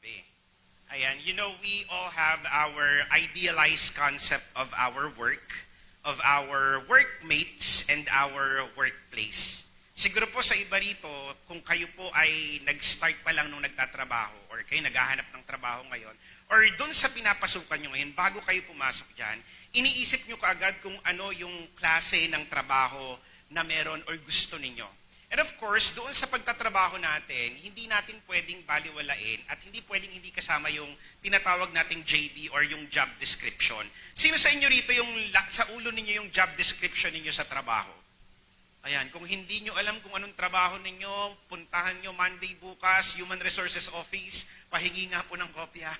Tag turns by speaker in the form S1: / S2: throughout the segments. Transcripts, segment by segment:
S1: katabi. Ayan, we all have our idealized concept of our work, of our workmates, and our workplace. Siguro po sa iba rito, kung kayo po ay nag-start pa lang nung nagtatrabaho or kayo naghahanap ng trabaho ngayon, or dun sa pinapasukan nyo ngayon, bago kayo pumasok dyan, iniisip nyo kaagad kung ano yung klase ng trabaho na meron or gusto ninyo. And of course, doon sa pagtatrabaho natin, hindi natin pwedeng baliwalain at hindi pwedeng hindi kasama yung tinatawag nating JD or yung job description. Sino sa inyo rito yung sa ulo ninyo yung job description ninyo sa trabaho? Ayan, kung hindi nyo alam kung anong trabaho ninyo, puntahan nyo Monday bukas, Human Resources Office, pahingi nga po ng kopya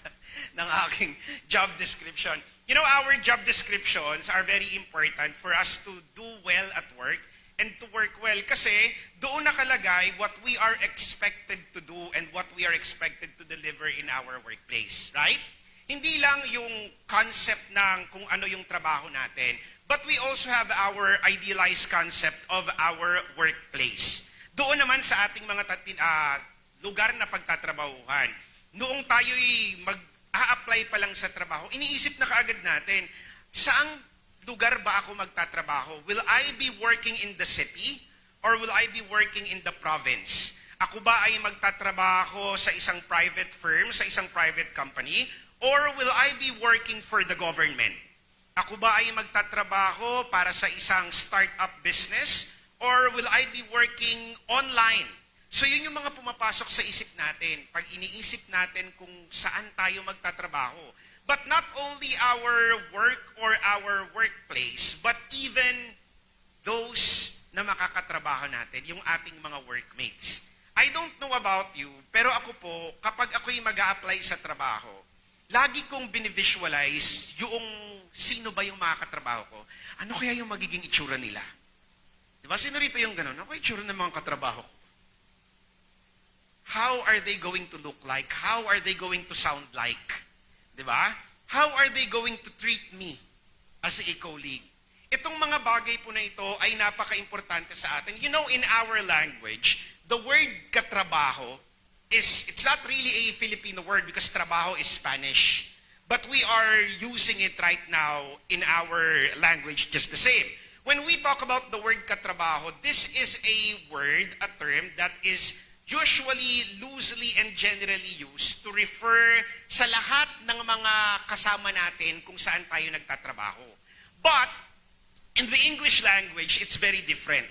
S1: ng aking job description. Our job descriptions are very important for us to do well at work and to work well kasi doon nakalagay what we are expected to do and what we are expected to deliver in our workplace, right? Hindi lang yung concept ng kung ano yung trabaho natin, but we also have our idealized concept of our workplace. Doon naman sa ating mga lugar na pagtatrabahuhan, noong tayo'y mag-a-apply pa lang sa trabaho, iniisip na kaagad natin, saang lugar ba ako magtatrabaho? Will I be working in the city or will I be working in the province? Ako ba ay magtatrabaho sa isang private firm, sa isang private company, or will I be working for the government? Ako ba ay magtatrabaho para sa isang startup business or will I be working online? So yun yung mga pumapasok sa isip natin pag iniisip natin kung saan tayo magtatrabaho. But not only our work or our workplace, but even those na makakatrabaho natin, yung ating mga workmates. I don't know about you, pero ako po, kapag ako'y mag-a-apply sa trabaho, lagi kong binivisualize yung sino ba yung makakatrabaho ko. Ano kaya yung magiging itsura nila? Diba? Sino rito yung ganun? Ano kaya itsura ng mga katrabaho ko? How are they going to look like? How are they going to sound like? Diba? How are they going to treat me as a colleague? Itong mga bagay po na ito ay napaka-importante sa atin. In our language, the word katrabaho it's not really a Filipino word because trabaho is Spanish. But we are using it right now in our language just the same. When we talk about the word katrabaho, this is a word, a term that is usually loosely and generally used to refer sa lahat ng mga kasama natin kung saan tayo nagtatrabaho. But in the English language, it's very different.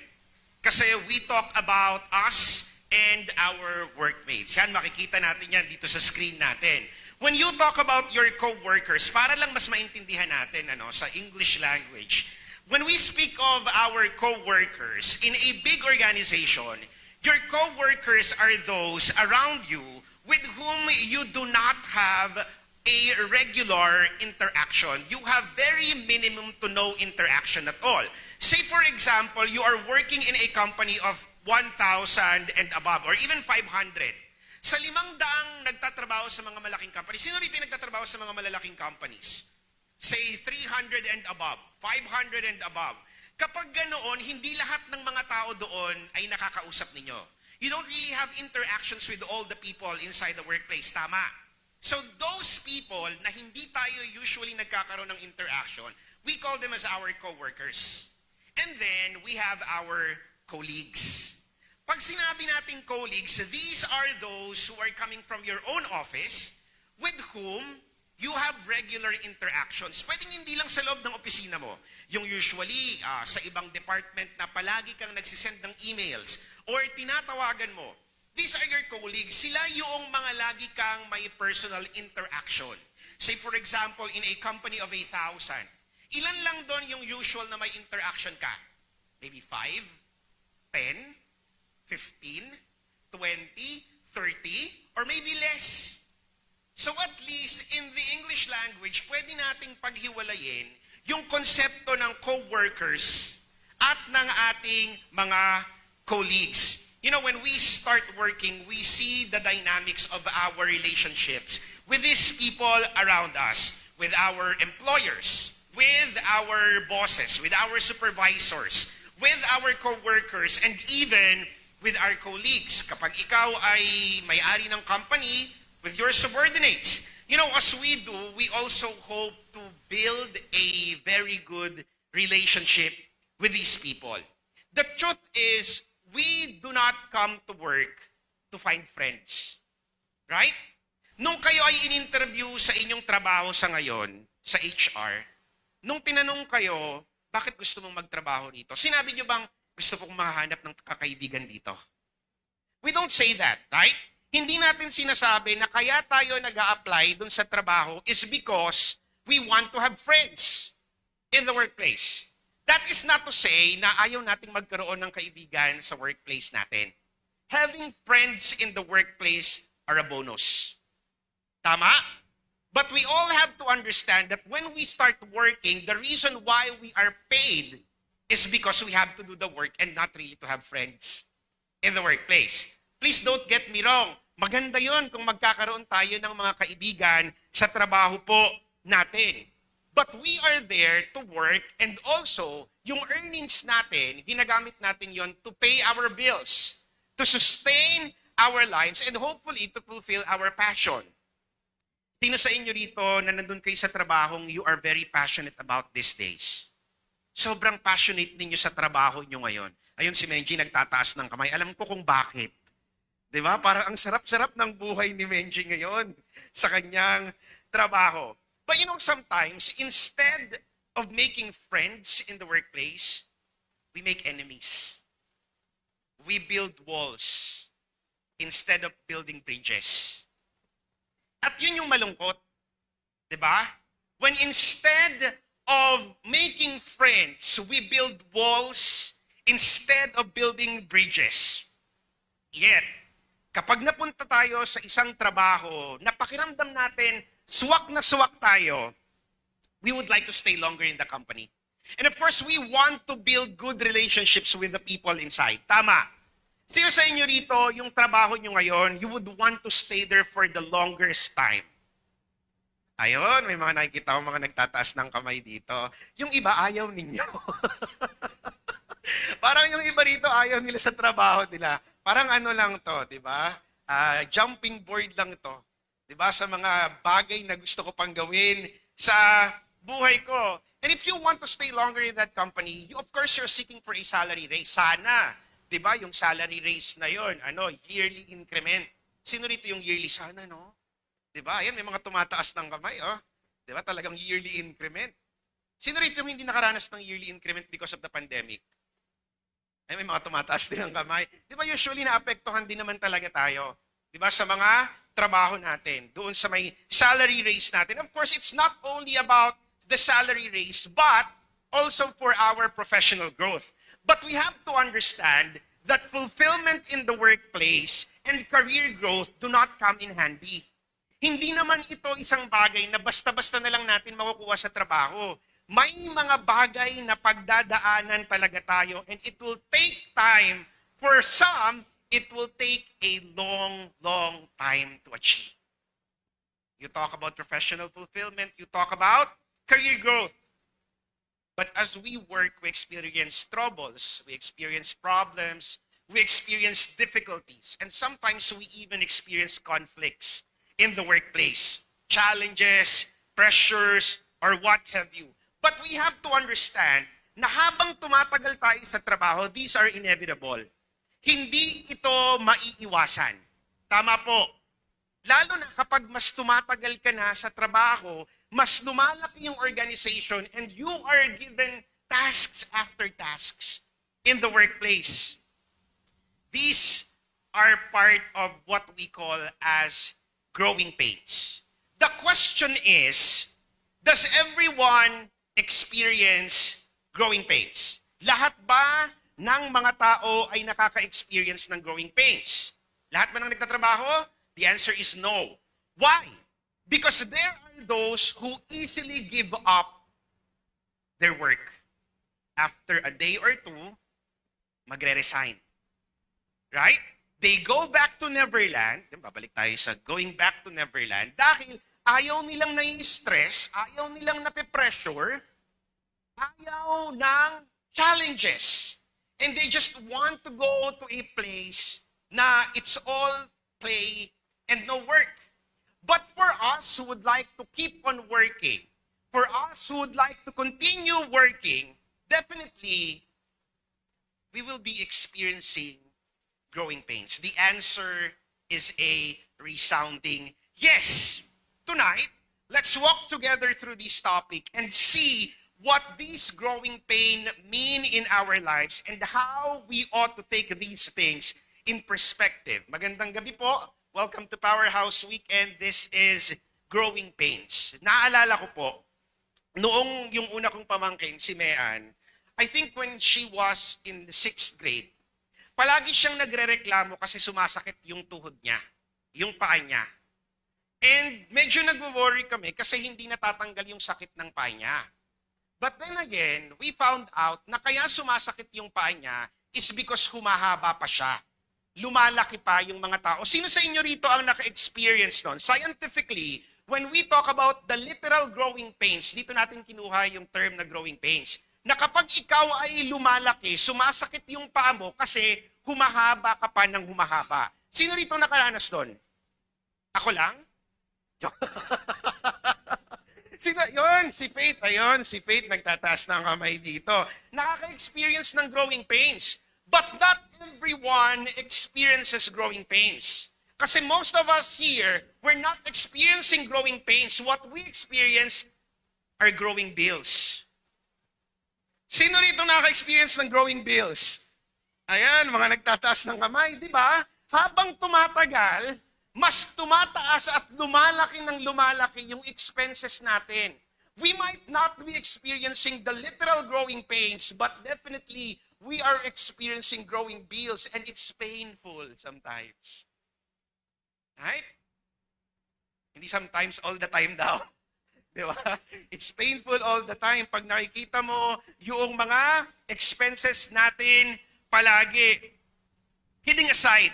S1: Kasi we talk about us and our workmates. Yan, makikita natin yan dito sa screen natin. When you talk about your co-workers, para lang mas maintindihan natin sa English language, when we speak of our co-workers in a big organization, your co-workers are those around you with whom you do not have a regular interaction. You have very minimum to no interaction at all. Say for example, you are working in a company of 1,000 and above or even 500. Sa 500 nagtatrabaho sa mga malaking companies. Sino rito yung nagtatrabaho sa mga malalaking companies? Say 300 and above, 500 and above. Kapag ganoon, hindi lahat ng mga tao doon ay nakakausap ninyo. You don't really have interactions with all the people inside the workplace. Tama. So those people na hindi tayo usually nagkakaroon ng interaction, we call them as our co-workers. And then we have our colleagues. Pag sinabi nating colleagues, these are those who are coming from your own office with whom you have regular interactions. Pwedeng hindi lang sa loob ng opisina mo. Yung usually sa ibang department na palagi kang nagsisend ng emails or tinatawagan mo. These are your colleagues. Sila yung mga lagi kang may personal interaction. Say for example, in a company of 1,000, ilan lang doon yung usual na may interaction ka? Maybe 5, 10, 15, 20, 30, or maybe less. So at least in the English language, pwede nating paghiwalayin yung konsepto ng co-workers at ng ating mga colleagues. When we start working, we see the dynamics of our relationships with these people around us, with our employers, with our bosses, with our supervisors, with our co-workers, and even with our colleagues. Kapag ikaw ay may-ari ng company, with your subordinates. As we do, we also hope to build a very good relationship with these people. The truth is, we do not come to work to find friends. Right? Nung kayo ay in-interview sa inyong trabaho sa ngayon, sa HR, nung tinanong kayo, bakit gusto mong magtrabaho dito? Sinabi nyo bang gusto pong mahanap ng kakaibigan dito? We don't say that, right? Hindi natin sinasabi na kaya tayo nag-a-apply dun sa trabaho is because we want to have friends in the workplace. That is not to say na ayaw nating magkaroon ng kaibigan sa workplace natin. Having friends in the workplace are a bonus. Tama? But we all have to understand that when we start working, the reason why we are paid is because we have to do the work and not really to have friends in the workplace. Please don't get me wrong. Maganda yon kung magkakaroon tayo ng mga kaibigan sa trabaho po natin. But we are there to work and also yung earnings natin, ginagamit natin yon to pay our bills, to sustain our lives, and hopefully to fulfill our passion. Sino sa inyo rito na nandun kayo sa trabahong you are very passionate about these days? Sobrang passionate ninyo sa trabaho nyo ngayon. Ayun si Menji nagtataas ng kamay. Alam ko kung bakit. Diba? Parang ang sarap-sarap ng buhay ni Menji ngayon sa kanyang trabaho. But sometimes, instead of making friends in the workplace, we make enemies. We build walls instead of building bridges. At yun yung malungkot. Diba? When instead of making friends, we build walls instead of building bridges. Yet, kapag napunta tayo sa isang trabaho na pakiramdam natin, suwak na suwak tayo, we would like to stay longer in the company. And of course, we want to build good relationships with the people inside. Tama. Sino sa inyo rito, yung trabaho nyo ngayon, you would want to stay there for the longest time? Ayun, may mga nakikita ko mga nagtataas ng kamay dito. Yung iba, ayaw ninyo. Parang yung iba rito, ayaw nila sa trabaho nila. Parang ano lang to, di ba? Jumping board lang to. Di ba? Sa mga bagay na gusto ko pang gawin sa buhay ko. And if you want to stay longer in that company, of course, you're seeking for a salary raise. Sana. Di ba? Yung salary raise na yon, yearly increment. Sino rito yung yearly? Sana, no? Di ba? Ayan, may mga tumataas ng kamay, oh. Di ba? Talagang yearly increment. Sino rito yung hindi nakaranas ng yearly increment because of the pandemic? Ay, may mga tumataas din ang kamay. Di ba usually naapektuhan din naman talaga tayo? Di ba sa mga trabaho natin, doon sa may salary raise natin. Of course, it's not only about the salary raise, but also for our professional growth. But we have to understand that fulfillment in the workplace and career growth do not come in handy. Hindi naman ito isang bagay na basta-basta na lang natin makukuha sa trabaho. May mga bagay na pagdadaanan talaga tayo, and it will take time. For some, it will take a long, long time to achieve. You talk about professional fulfillment, you talk about career growth. But as we work, we experience troubles, we experience problems, we experience difficulties, and sometimes we even experience conflicts in the workplace, challenges, pressures, or what have you. But we have to understand na habang tumatagal tayo sa trabaho, these are inevitable. Hindi ito maiiwasan. Tama po. Lalo na kapag mas tumatagal ka na sa trabaho, mas lumalaki yung organization and you are given tasks after tasks in the workplace. These are part of what we call as growing pains. The question is, does everyone experience growing pains? Lahat ba ng mga tao ay nakaka-experience ng growing pains? Lahat ba ng nagtatrabaho? The answer is no. Why? Because there are those who easily give up their work. After a day or two, magre-resign. Right? They go back to Neverland. Babalik tayo sa going back to Neverland dahil ayaw nilang nai-stress, ayaw nilang nape-pressure, ayaw ng challenges. And they just want to go to a place na it's all play and no work. us who would like to keep on working, for us who would like to continue working, definitely we will be experiencing growing pains. The answer is a resounding yes. Tonight, let's walk together through this topic and see what these growing pain mean in our lives and how we ought to take these things in perspective. Magandang gabi po. Welcome to Powerhouse Weekend. This is Growing Pains. Naalala ko po, noong yung una kong pamangkin, si Mean, I think when she was in the 6th grade, palagi siyang nagrereklamo kasi sumasakit yung tuhod niya, yung paa niya. And medyo nag-worry kami kasi hindi natatanggal yung sakit ng paa niya. But then again, we found out na kaya sumasakit yung paa niya is because humahaba pa siya. Lumalaki pa yung mga tao. Sino sa inyo rito ang naka-experience nun? Scientifically, when we talk about the literal growing pains, dito natin kinuha yung term na growing pains, na kapag ikaw ay lumalaki, sumasakit yung paa mo kasi humahaba ka pa ng humahaba. Sino rito nakaranas doon? Ako lang? Sino? Yun, si Faith. Ayun, si Faith nagtataas ng kamay dito. Nakaka-experience ng growing pains. But not everyone experiences growing pains. Kasi most of us here, we're not experiencing growing pains. What we experience are growing bills. Sino rito nakaka-experience ng growing bills? Ayan, mga nagtataas ng kamay, di ba? Habang tumatagal, mas tumataas at lumalaki ng lumalaki yung expenses natin. We might not be experiencing the literal growing pains, but definitely we are experiencing growing bills and it's painful sometimes. Right? Hindi sometimes, all the time daw. Di ba? It's painful all the time. Pag nakikita mo yung mga expenses natin palagi. Kidding aside,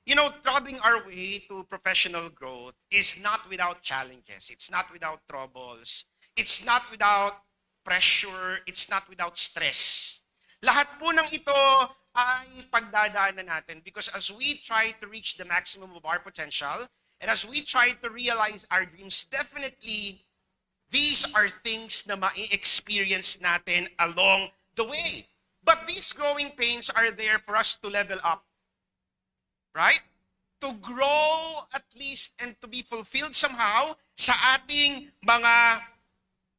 S1: you know, trotting our way to professional growth is not without challenges. It's not without troubles. It's not without pressure. It's not without stress. Lahat po ng ito ay pagdadaanan natin because as we try to reach the maximum of our potential and as we try to realize our dreams, definitely these are things na ma-experience natin along the way. But these growing pains are there for us to level up. Right? To grow at least and to be fulfilled somehow sa ating mga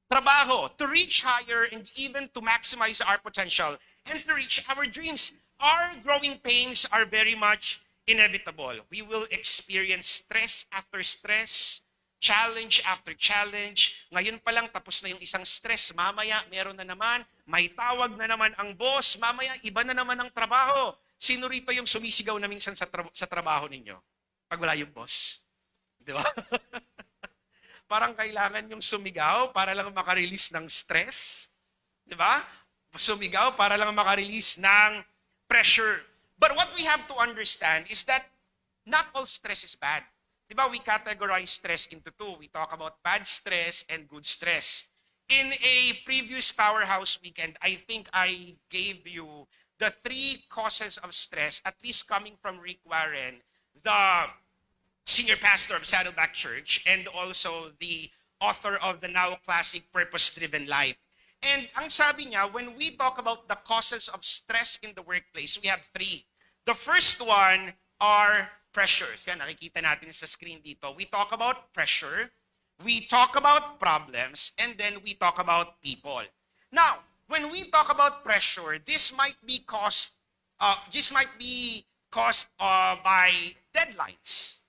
S1: trabaho, to reach higher and even to maximize our potential and to reach our dreams. Our growing pains are very much inevitable. We will experience stress after stress, challenge after challenge. Ngayon pa lang tapos na yung isang stress. Mamaya meron na naman, may tawag na naman ang boss. Mamaya iba na naman ang trabaho. Sino rito yung sumisigaw na minsan sa trabaho ninyo? Pag wala yung boss. Di ba? Parang kailangan yung sumigaw para lang makarelease ng stress. Di ba? Sumigaw para lang makarelease ng pressure. But what we have to understand is that not all stress is bad. Di ba? We categorize stress into two. We talk about bad stress and good stress. In a previous Powerhouse Weekend, I think I gave you the 3 causes of stress, at least coming from Rick Warren, the senior pastor of Saddleback Church, and also the author of the now classic Purpose-Driven Life. And ang sabi niya, when we talk about the causes of stress in the workplace, we have 3. The first one are pressures. Yan, nakikita natin sa screen dito. We talk about pressure, we talk about problems, and then we talk about people. Now, when we talk about pressure, this might be caused by deadlines.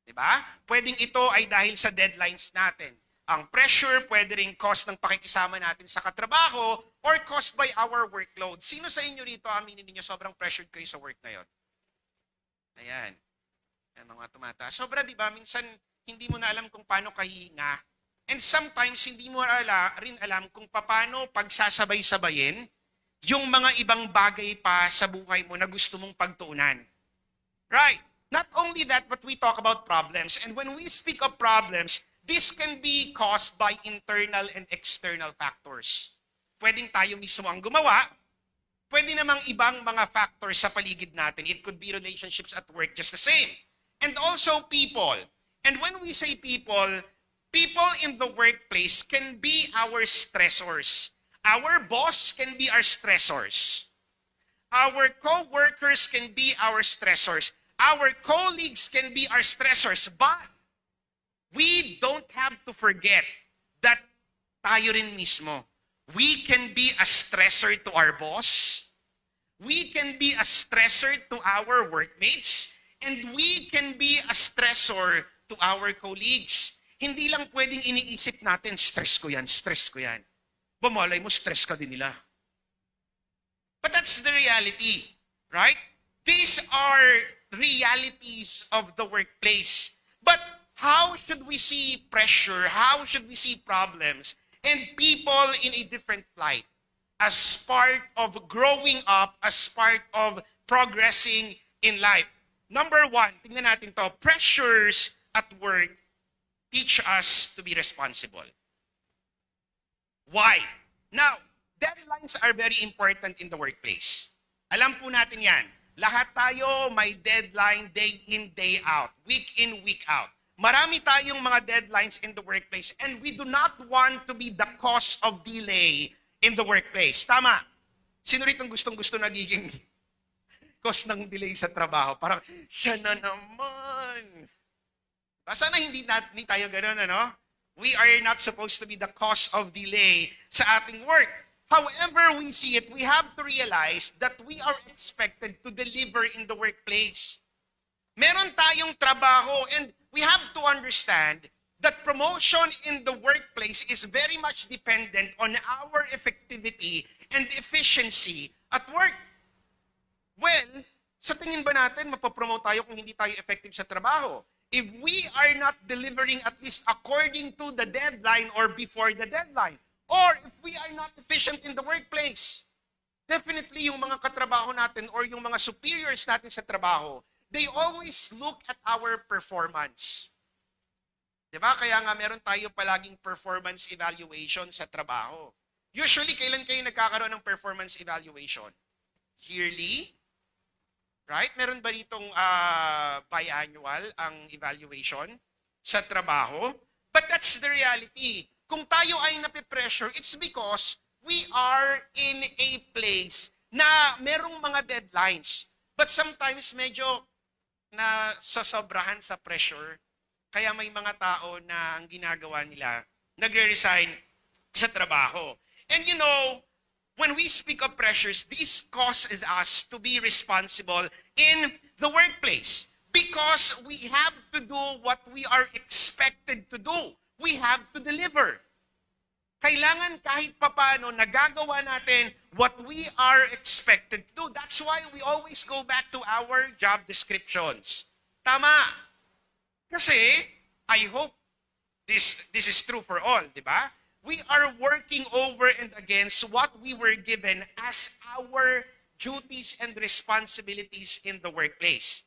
S1: Diba? Pwedeng ito ay dahil sa deadlines natin. Ang pressure pwede rin cause ng pakikisama natin sa katrabaho or caused by our workload. Sino sa inyo rito, aminin niyo sobrang pressured kayo sa work na yon? Ayan. Ayan, mga tumata. Sobra, diba? Minsan, hindi mo na alam kung paano kahinga. And sometimes, hindi mo rin alam kung paano pagsasabay-sabayin yung mga ibang bagay pa sa buhay mo na gusto mong pagtuunan. Right? Not only that, but we talk about problems. And when we speak of problems, this can be caused by internal and external factors. Pwedeng tayo mismo ang gumawa, pwede namang ibang mga factors sa paligid natin. It could be relationships at work, just the same. And also people. And when we say people, People in the workplace can be our stressors. Our boss can be our stressors. Our co-workers can be our stressors. Our colleagues can be our stressors. But we don't have to forget that tayo rin mismo. We can be a stressor to our boss. We can be a stressor to our workmates. And we can be a stressor to our colleagues. Hindi lang pwedeng iniisip natin, stress ko yan, stress ko yan. Bumalay mo, stress ka din nila. But that's the reality, right? These are realities of the workplace. But how should we see pressure? How should we see problems and people in a different light as part of growing up, as part of progressing in life? Number one, tingnan natin to, pressures at work teach us to be responsible. Why? Now, deadlines are very important in the workplace. Alam po natin yan. Lahat tayo may deadline day in, day out. Week in, week out. Marami tayong mga deadlines in the workplace and we do not want to be the cause of delay in the workplace. Tama. Sino rito gustong-gusto nagiging cause ng delay sa trabaho? Parang, siya na naman. Sana hindi tayo gano'n, ano? We are not supposed to be the cause of delay sa ating work. However we see it, we have to realize that we are expected to deliver in the workplace. Meron tayong trabaho and we have to understand that promotion in the workplace is very much dependent on our effectivity and efficiency at work. Well, sa tingin ba natin mapapromote tayo kung hindi tayo effective sa trabaho? If we are not delivering at least according to the deadline or before the deadline, or if we are not efficient in the workplace, definitely yung mga katrabaho natin or yung mga superiors natin sa trabaho, they always look at our performance. Diba? Kaya nga meron tayo palaging performance evaluation sa trabaho. Usually, kailan kayo nagkakaroon ng performance evaluation? Yearly? Right? Meron ba ditong biannual ang evaluation sa trabaho? But that's the reality. Kung tayo ay napipressure, it's because we are in a place na merong mga deadlines. But sometimes medyo nasasobrahan sa pressure. Kaya may mga tao na ang ginagawa nila, nagre-resign sa trabaho. And you know, when we speak of pressures, this causes us to be responsible in the workplace because we have to do what we are expected to do. We have to deliver. Kailangan kahit papano nagagawa natin what we are expected to do. That's why we always go back to our job descriptions. Tama. Kasi, I hope this is true for all, di ba? We are working over and against what we were given as our duties and responsibilities in the workplace.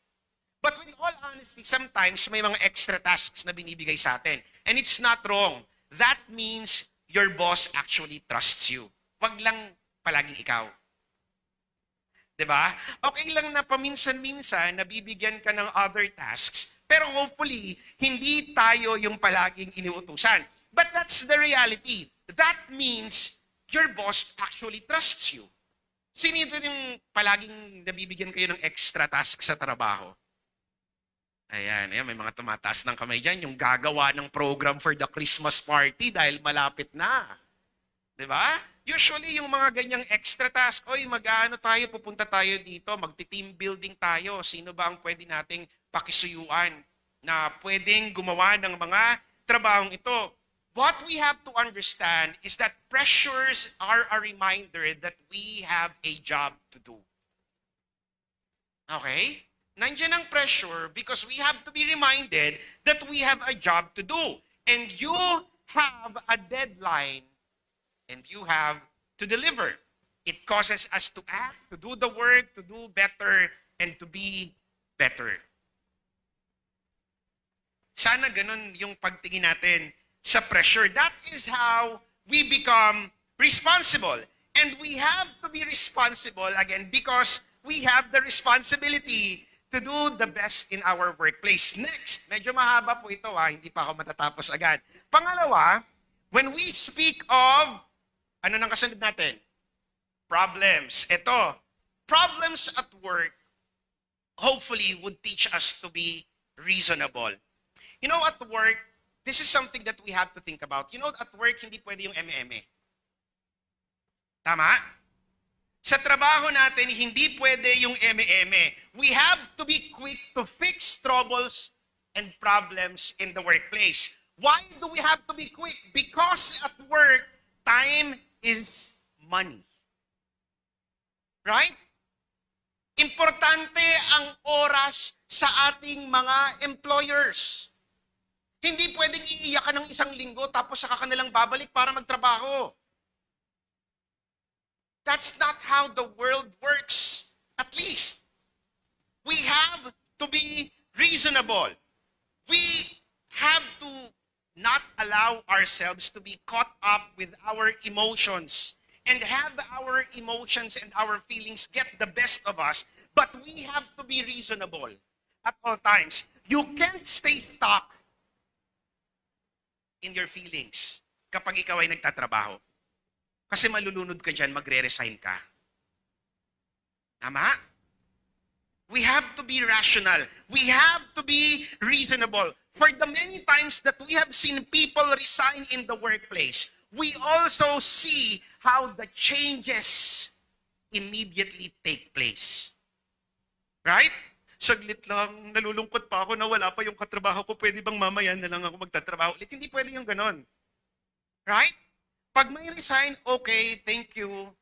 S1: But with all honesty, sometimes may mga extra tasks na binibigay sa atin. And it's not wrong. That means your boss actually trusts you. Wag lang palaging ikaw. Diba? Okay lang na paminsan-minsan nabibigyan ka ng other tasks, pero hopefully, hindi tayo yung palaging iniutusan. But that's the reality. That means your boss actually trusts you. Sino ito yung palaging nabibigyan kayo ng extra task sa trabaho? Ayan, may mga tumataas ng kamay dyan. Yung gagawa ng program for the Christmas party dahil malapit na. Diba? Usually, yung mga ganyang extra task, oy, mag-ano tayo, pupunta tayo dito, magti-team building tayo. Sino ba ang pwede nating pakisuyuan na pwedeng gumawa ng mga trabahong ito? What we have to understand is that pressures are a reminder that we have a job to do. Okay? Nandiyan ang pressure because we have to be reminded that we have a job to do. And you have a deadline and you have to deliver. It causes us to act, to do the work, to do better, and to be better. Sana ganun yung pagtingin natin sa pressure. That is how we become responsible. And we have to be responsible again because we have the responsibility to do the best in our workplace. Next, medyo mahaba po ito hindi pa ako matatapos agad. Pangalawa, when we speak of, ano nang kasunod natin? Problems. Ito, problems at work hopefully would teach us to be reasonable. You know, at work, this is something that we have to think about. You know, at work, hindi pwede yung eme-eme. Tama? Sa trabaho natin, hindi pwede yung eme-eme. We have to be quick to fix troubles and problems in the workplace. Why do we have to be quick? Because at work, time is money. Right? Importante ang oras sa ating mga employers. Hindi pwedeng iiyak ka ng isang linggo tapos saka ka nalang babalik para magtrabaho. That's not how the world works. At least, we have to be reasonable. We have to not allow ourselves to be caught up with our emotions and have our emotions and our feelings get the best of us. But we have to be reasonable at all times. You can't stay stuck in your feelings kapag ikaw ay nagtatrabaho. Kasi malulunod ka dyan, magre-resign ka. Tama? We have to be rational. We have to be reasonable. For the many times that we have seen people resign in the workplace, we also see how the changes immediately take place. Right? Saglit lang, nalulungkot pa ako na wala pa yung katrabaho ko, pwede bang mamaya na lang ako magtatrabaho ulit? Hindi pwede yung ganon. Right? Pag may resign, okay, thank you.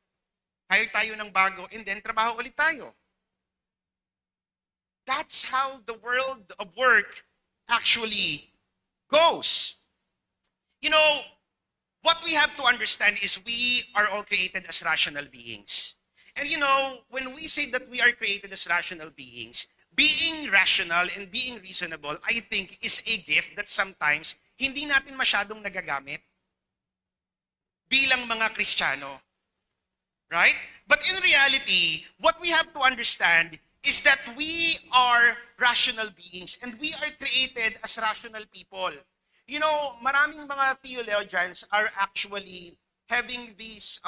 S1: Hire tayo ng bago, and then trabaho ulit tayo. That's how the world of work actually goes. You know, what we have to understand is we are all created as rational beings. And you know, when we say that we are created as rational beings, being rational and being reasonable, I think, is a gift that sometimes hindi natin masyadong nagagamit bilang mga Kristiyano. Right? But in reality, what we have to understand is that we are rational beings and we are created as rational people. You know, maraming mga theologians are actually having these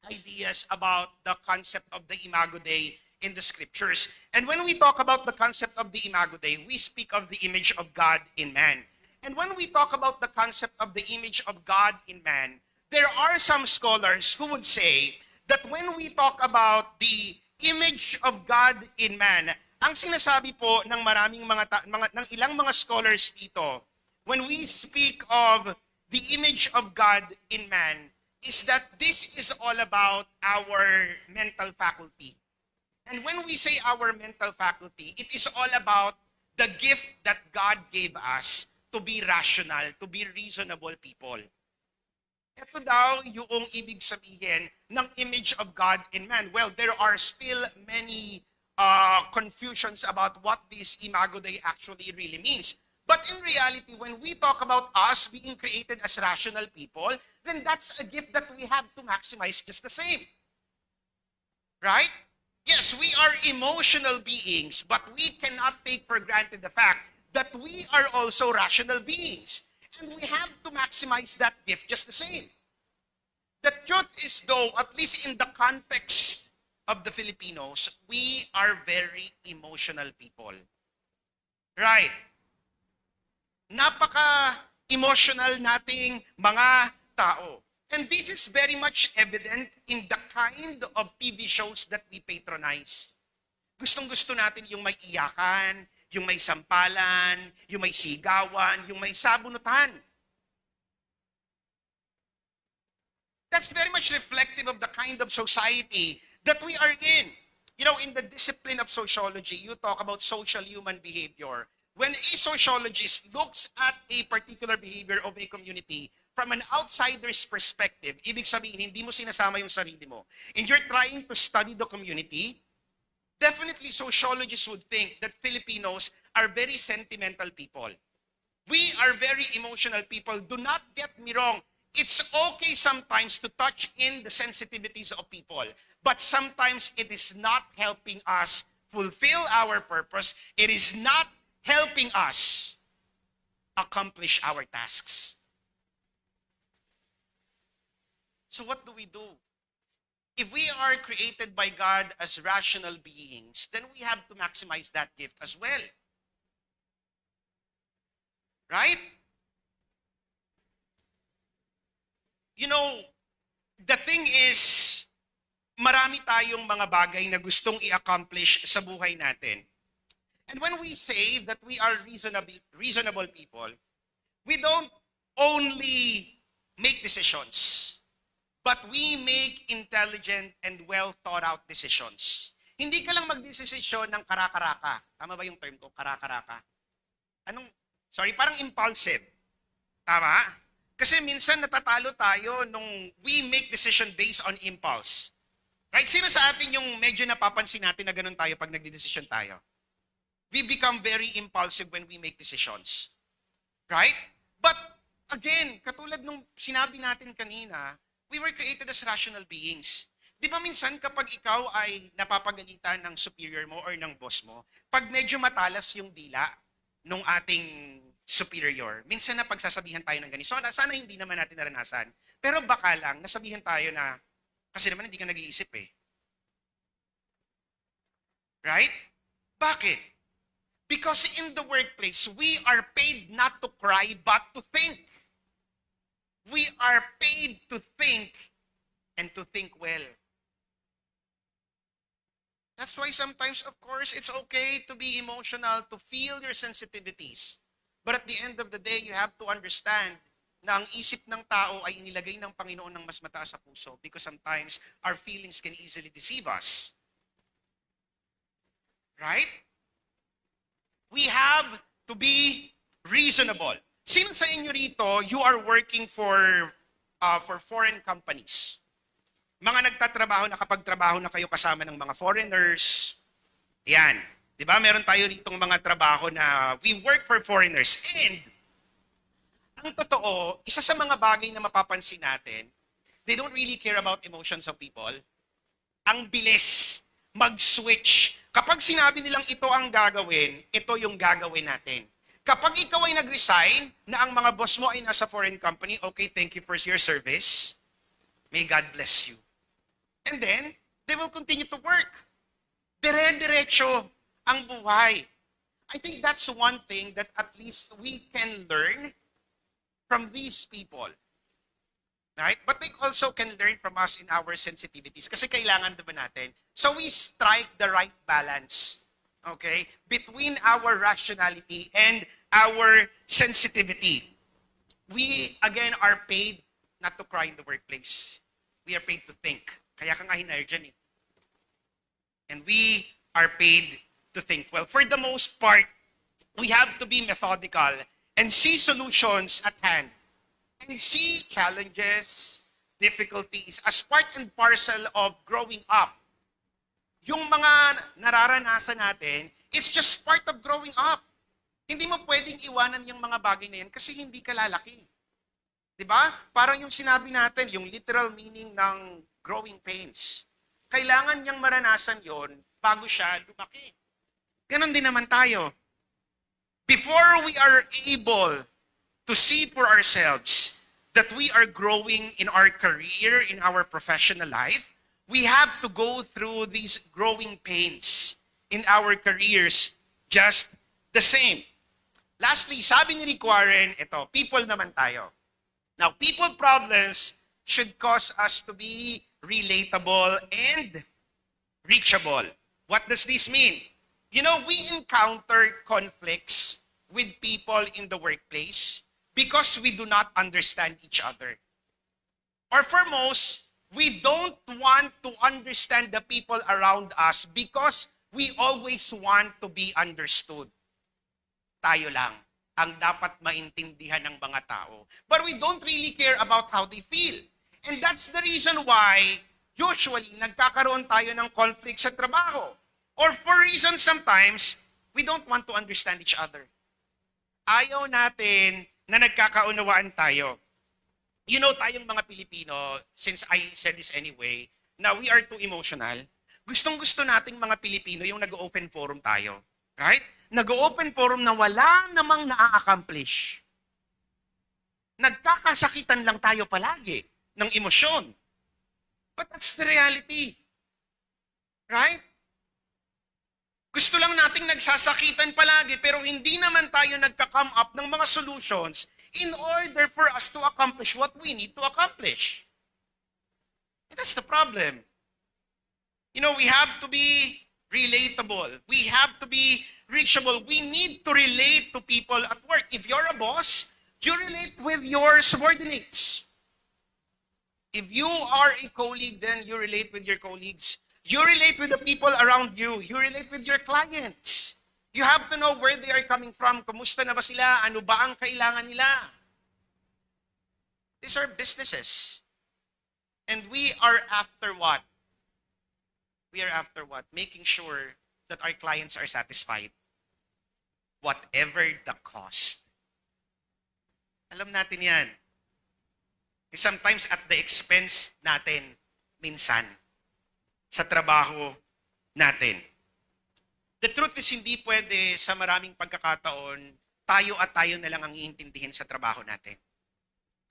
S1: ideas about the concept of the Imago Dei in the scriptures. And when we talk about the concept of the Imago Dei, we speak of the image of God in man. And when we talk about the concept of the image of God in man, there are some scholars who would say that when we talk about the image of God in man, ang sinasabi po ng maraming ng ilang mga scholars dito, when we speak of the image of God in man, is that this is all about our mental faculty. And when we say our mental faculty, it is all about the gift that God gave us to be rational, to be reasonable people. Ito daw yung ibig sabihin ng image of God in man. Well, there are still many confusions about what this Imago Dei actually really means. But in reality, when we talk about us being created as rational people, then that's a gift that we have to maximize just the same. Right? Yes, we are emotional beings, but we cannot take for granted the fact that we are also rational beings. And we have to maximize that gift just the same. The truth is though, at least in the context of the Filipinos, we are very emotional people. Right? Napaka-emotional nating mga tao. And this is very much evident in the kind of TV shows that we patronize. Gustong-gusto natin yung may iyakan, yung may sampalan, yung may sigawan, yung may sabunutan. That's very much reflective of the kind of society that we are in. You know, in the discipline of sociology, you talk about social human behavior. When a sociologist looks at a particular behavior of a community from an outsider's perspective, ibig sabihin, hindi mo sinasama yung sarili mo, and you're trying to study the community, definitely sociologists would think that Filipinos are very sentimental people. We are very emotional people. Do not get me wrong. It's okay sometimes to touch in the sensitivities of people, but sometimes it is not helping us fulfill our purpose, it is not helping us accomplish our tasks. So what do we do? If we are created by God as rational beings, then we have to maximize that gift as well. Right? You know, the thing is, marami tayong mga bagay na gustong i-accomplish sa buhay natin. And when we say that we are reasonable people, we don't only make decisions, but we make intelligent and well thought out decisions. Hindi ka lang magdesisyon ng karakaraka. Tama ba yung term ko, karakaraka? Parang impulsive. Tama? Kasi minsan natatalo tayo nung we make decision based on impulse. Right? Sino sa atin yung medyo napapansin natin na ganun tayo pag nagdedesisyon tayo? We become very impulsive when we make decisions. Right? But again, katulad nung sinabi natin kanina, we were created as rational beings. Di ba minsan kapag ikaw ay napapagalitan ng superior mo or ng boss mo, pag medyo matalas yung dila nung ating superior, minsan na pagsasabihan tayo ng ganito. Sana hindi naman natin naranasan. Pero baka lang, nasabihan tayo na, kasi naman hindi ka nag-iisip eh. Right? Bakit? Because in the workplace, we are paid not to cry, but to think. We are paid to think and to think well. That's why sometimes, of course, it's okay to be emotional, to feel your sensitivities. But at the end of the day, you have to understand na ang isip ng tao ay inilagay ng Panginoon ng mas mataas sa puso because sometimes our feelings can easily deceive us. Right? We have to be reasonable. Sino sa inyo rito, you are working for foreign companies? Mga nagtatrabaho, nakapagtrabaho na kayo kasama ng mga foreigners. Yan. Di ba? Meron tayo ritong mga trabaho na we work for foreigners. And, ang totoo, isa sa mga bagay na mapapansin natin, they don't really care about emotions of people. Ang bilis mag-switch. Kapag sinabi nilang ito ang gagawin, ito yung gagawin natin. Kapag ikaw ay nag-resign, na ang mga boss mo ay nasa foreign company, okay, thank you for your service. May God bless you. And then, they will continue to work. Dire-diretso ang buhay. I think that's one thing that at least we can learn from these people. Right? But they also can learn from us in our sensitivities. Kasi kailangan diba natin? So we strike the right balance. Okay? Between our rationality and our sensitivity. We, again, are paid not to cry in the workplace. We are paid to think. Kaya ka nga hinire dyan eh. And we are paid to think. Well, for the most part, we have to be methodical and see solutions at hand. And see challenges, difficulties as part and parcel of growing up. Yung mga nararanasan natin, it's just part of growing up. Hindi mo pwedeng iwanan yung mga bagay na yan kasi hindi ka lalaki. Diba? Parang yung sinabi natin, yung literal meaning ng growing pains. Kailangan niyang maranasan yon bago siya lumaki. Ganon din naman tayo. Before we are able to see for ourselves that we are growing in our career, in our professional life, we have to go through these growing pains in our careers just the same. Lastly, sabi ni Rick Warren, ito, people naman tayo. Now, people problems should cause us to be relatable and reachable. What does this mean? You know, we encounter conflicts with people in the workplace because we do not understand each other. Or for most, we don't want to understand the people around us because we always want to be understood. Tayo lang ang dapat maintindihan ng mga tao. But we don't really care about how they feel. And that's the reason why usually nagkakaroon tayo ng conflict sa trabaho. Or for reasons sometimes, we don't want to understand each other. Ayaw natin na nagkakaunawaan tayo. You know, tayong mga Pilipino, since I said this anyway, na we are too emotional, Gustong-gusto nating mga Pilipino yung nag-open forum tayo. Right? Nag-open forum na wala namang naa-accomplish. Nagkakasakitan lang tayo palagi ng emosyon. But that's the reality. Right? Gusto lang nating nagsasakitan palagi pero hindi naman tayo nagka-come up ng mga solutions in order for us to accomplish what we need to accomplish. And that's the problem. You know, we have to be relatable. We have to be reachable. We need to relate to people at work. If you're a boss, you relate with your subordinates. If you are a colleague, then you relate with your colleagues. You relate with the people around you. You relate with your clients. You have to know where they are coming from. Kumusta na ba sila? Ano ba ang kailangan nila? These are businesses. And we are after what? We are after what? Making sure that our clients are satisfied. Whatever the cost. Alam natin yan. Sometimes at the expense natin, minsan, sa trabaho natin. The truth is, hindi pwede sa maraming pagkakataon, tayo at tayo na lang ang iintindihin sa trabaho natin.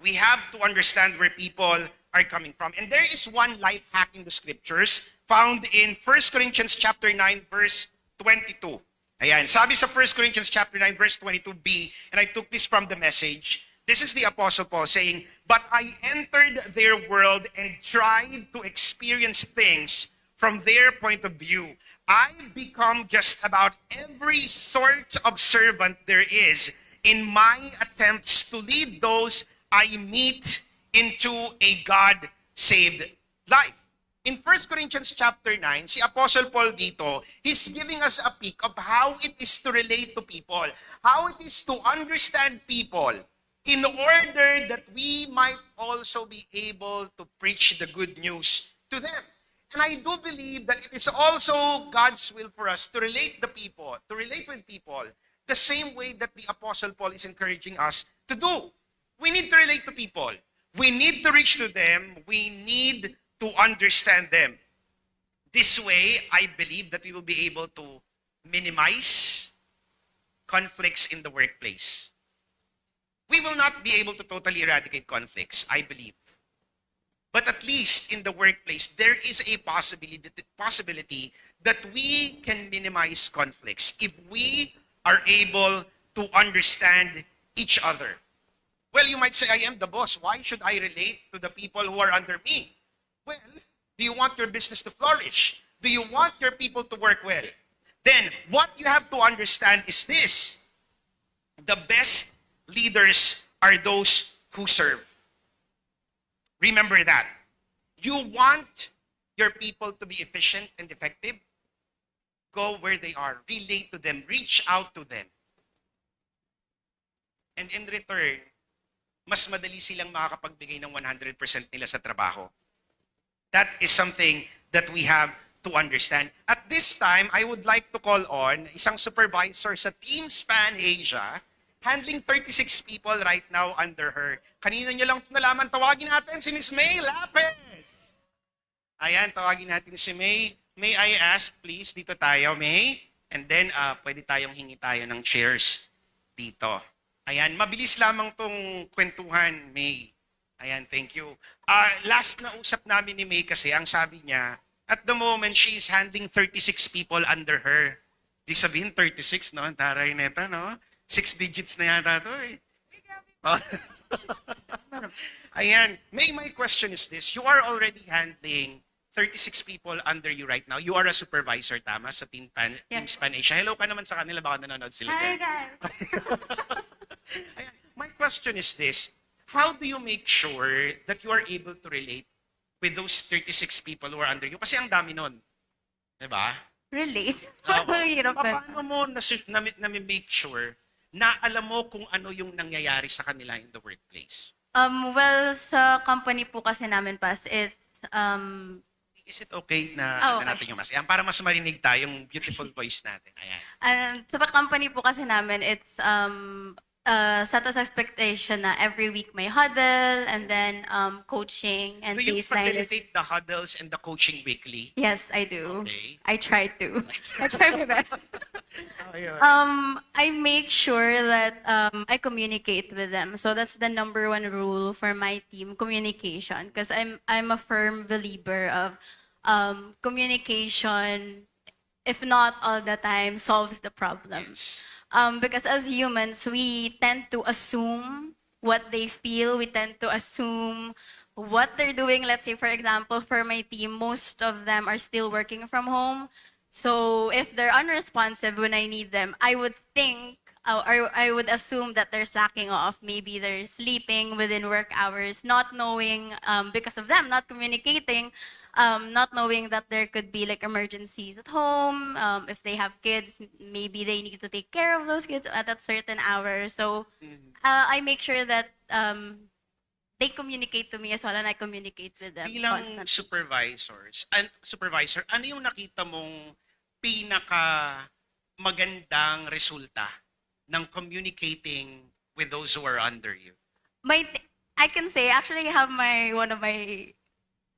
S1: We have to understand where people are coming from. And there is one life hack in the scriptures found in 1 Corinthians chapter 9, verse 22. Ayan, sabi sa 1 Corinthians chapter 9, verse 22b, and I took this from the Message. This is the Apostle Paul saying, "But I entered their world and tried to experience things from their point of view. I become just about every sort of servant there is in my attempts to lead those I meet into a God-saved life." In 1 Corinthians chapter 9, si Apostle Paul dito, he's giving us a peek of how it is to relate to people, how it is to understand people, in order that we might also be able to preach the good news to them. And I do believe that it is also God's will for us to relate with people, the same way that the Apostle Paul is encouraging us to do. We need to relate to people. We need to reach to them. We need to understand them. This way, I believe that we will be able to minimize conflicts in the workplace. We will not be able to totally eradicate conflicts, I believe. But at least in the workplace, there is a possibility that we can minimize conflicts if we are able to understand each other. Well, you might say, I am the boss. Why should I relate to the people who are under me? Well, do you want your business to flourish? Do you want your people to work well? Then, what you have to understand is this. The best leaders are those who serve. Remember that. You want your people to be efficient and effective? Go where they are. Relate to them. Reach out to them. And in return, mas madali silang makakapagbigay ng 100% nila sa trabaho. That is something that we have to understand. At this time, I would like to call on isang supervisor sa Team Span Asia, handling 36 people right now under her. Kanina nyo lang ito nalaman, tawagin natin si Miss May Lapez. Ayan, tawagin natin si May. May I ask, please, dito tayo, May? And then, pwede tayong hingi tayo ng chairs dito. Ayan, mabilis lamang tong kwentuhan, May. Ayan, thank you. Last na usap namin ni May kasi, ang sabi niya, at the moment, she is handling 36 people under her. Ibig sabihin, 36, no? Taray neta, no? 6 digits na yata ito eh. Ayan. May, my question is this. You are already handling 36 people under you right now. You are a supervisor, tama, sa Team Span Asia. Hello ka naman sa kanila, baka nanonood sila.
S2: Hi, guys.
S1: Ayan. My question is this. How do you make sure that you are able to relate with those 36 people who are under you? Kasi ang dami nun. Diba?
S2: Relate.
S1: Hirap paano mo na-make sure na alam mo kung ano yung nangyayari sa kanila in the workplace?
S2: Well, sa company po kasi namin, Pas, it's,
S1: Is it okay na
S2: okay.
S1: natin yung mas? Ayan, para mas marinig tayong beautiful voice natin. Ayan.
S2: sa company po kasi namin, it's, set as expectation na every week may huddle and then coaching and
S1: Do you
S2: baseline is...
S1: facilitate the huddles and the coaching weekly?
S2: Yes, I do.
S1: Okay.
S2: I try to. I try my best.
S1: Ayun.
S2: I make sure that I communicate with them. So that's the number one rule for my team, communication. Because I'm a firm believer of communication, if not all the time, solves the problem.
S1: Yes.
S2: Because as humans, we tend to assume what they feel. We tend to assume what they're doing. Let's say, for example, for my team, most of them are still working from home. So if they're unresponsive when I need them, I would think, or I would assume that they're slacking off. Maybe they're sleeping within work hours, not knowing, because of them not communicating, not knowing that there could be like emergencies at home. If they have kids, maybe they need to take care of those kids at a certain hour. So I make sure that they communicate to me as well, and I communicate with them
S1: Bilang
S2: constantly.
S1: supervisor, ano yung nakita mong pinaka magandang resulta ng communicating with those who are under you?
S2: I can say, actually, I have one of my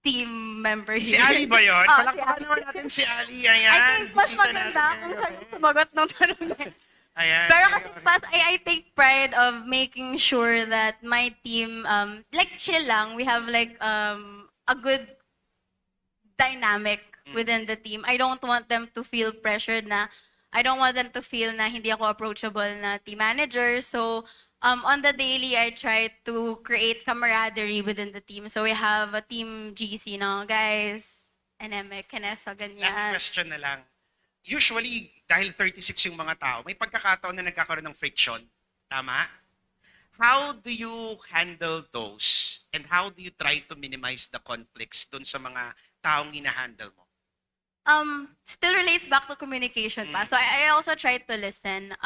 S2: team member here.
S1: Si Ali ba yun?
S2: Oh, si
S1: Palakpakan
S2: Ali.
S1: naman natin si Ali. Ayan,
S2: I think mas
S1: bisita
S2: maganda
S1: natin
S2: kung
S1: ngayon.
S2: siya yung sumagot ng tanong niya.
S1: Ayan.
S2: Pero
S1: sige,
S2: kasi
S1: okay.
S2: pas, I take pride of making sure that my team, like chill lang, we have like a good dynamic within the team. I don't want them to feel pressured na, I don't want them to feel na hindi ako approachable na team manager. So, on the daily, I try to create camaraderie within the team. So, we have a team GC, no? Guys, NM, Kenesa,
S1: Last
S2: ganyan.
S1: question na lang. Usually, dahil 36 yung mga tao, may pagkakataon na nagkakaroon ng friction. Tama? How do you handle those? And how do you try to minimize the conflicts dun sa mga taong hinahandle mo?
S2: Still relates back to communication pa. So I also try to listen.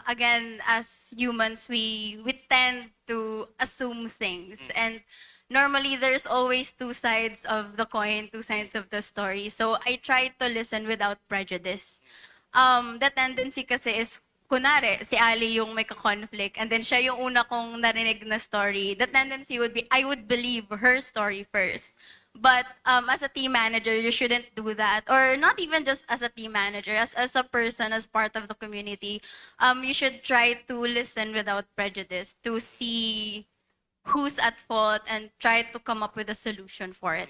S2: Again, as humans, we tend to assume things, and normally there's always two sides of the coin, two sides of the story. So I try to listen without prejudice. The tendency kasi is, kunwari, si Ali yung may ka-conflict, and then siya yung una kong narinig na story. The tendency would be, I would believe her story first. But as a team manager, you shouldn't do that. Or not even just as a team manager, as a person, as part of the community, you should try to listen without prejudice to see who's at fault and try to come up with a solution for it.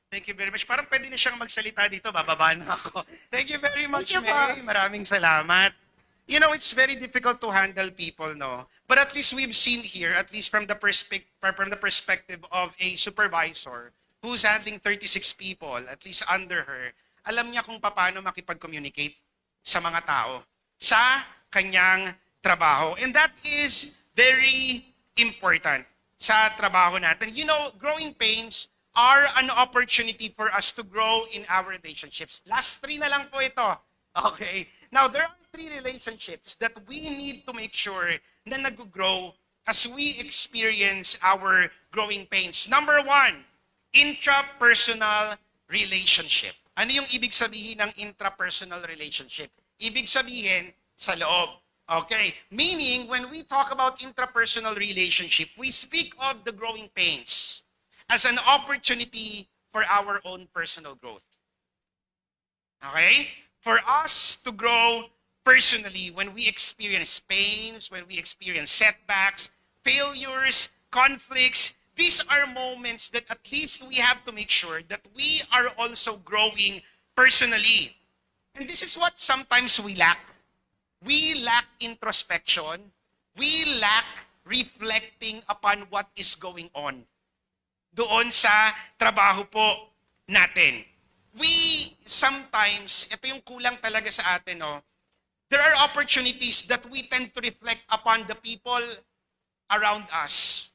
S1: Thank you very much. Parang pwede na siyang magsalita dito. Bababa na ako. Thank you very much,
S2: Thank you
S1: May.
S2: po.
S1: Maraming salamat. You know, it's very difficult to handle people, no? But at least we've seen here, at least from the perspective of a supervisor who's handling 36 people, at least under her, alam niya kung paano makipag-communicate sa mga tao, sa kanyang trabaho. And that is very important sa trabaho natin. You know, growing pains are an opportunity for us to grow in our relationships. Last 3 na lang po ito. Okay? Now, there are 3 relationships that we need to make sure na nag-grow as we experience our growing pains. Number 1, intrapersonal relationship. Ano yung ibig sabihin ng intrapersonal relationship? Ibig sabihin, sa loob. Okay? Meaning, when we talk about intrapersonal relationship, we speak of the growing pains as an opportunity for our own personal growth. Okay? For us to grow personally when we experience pains, when we experience setbacks, failures, conflicts, these are moments that at least we have to make sure that we are also growing personally. And this is what sometimes we lack. We lack introspection. We lack reflecting upon what is going on doon sa trabaho po natin. We sometimes, ito yung kulang talaga sa atin, no? There are opportunities that we tend to reflect upon the people around us.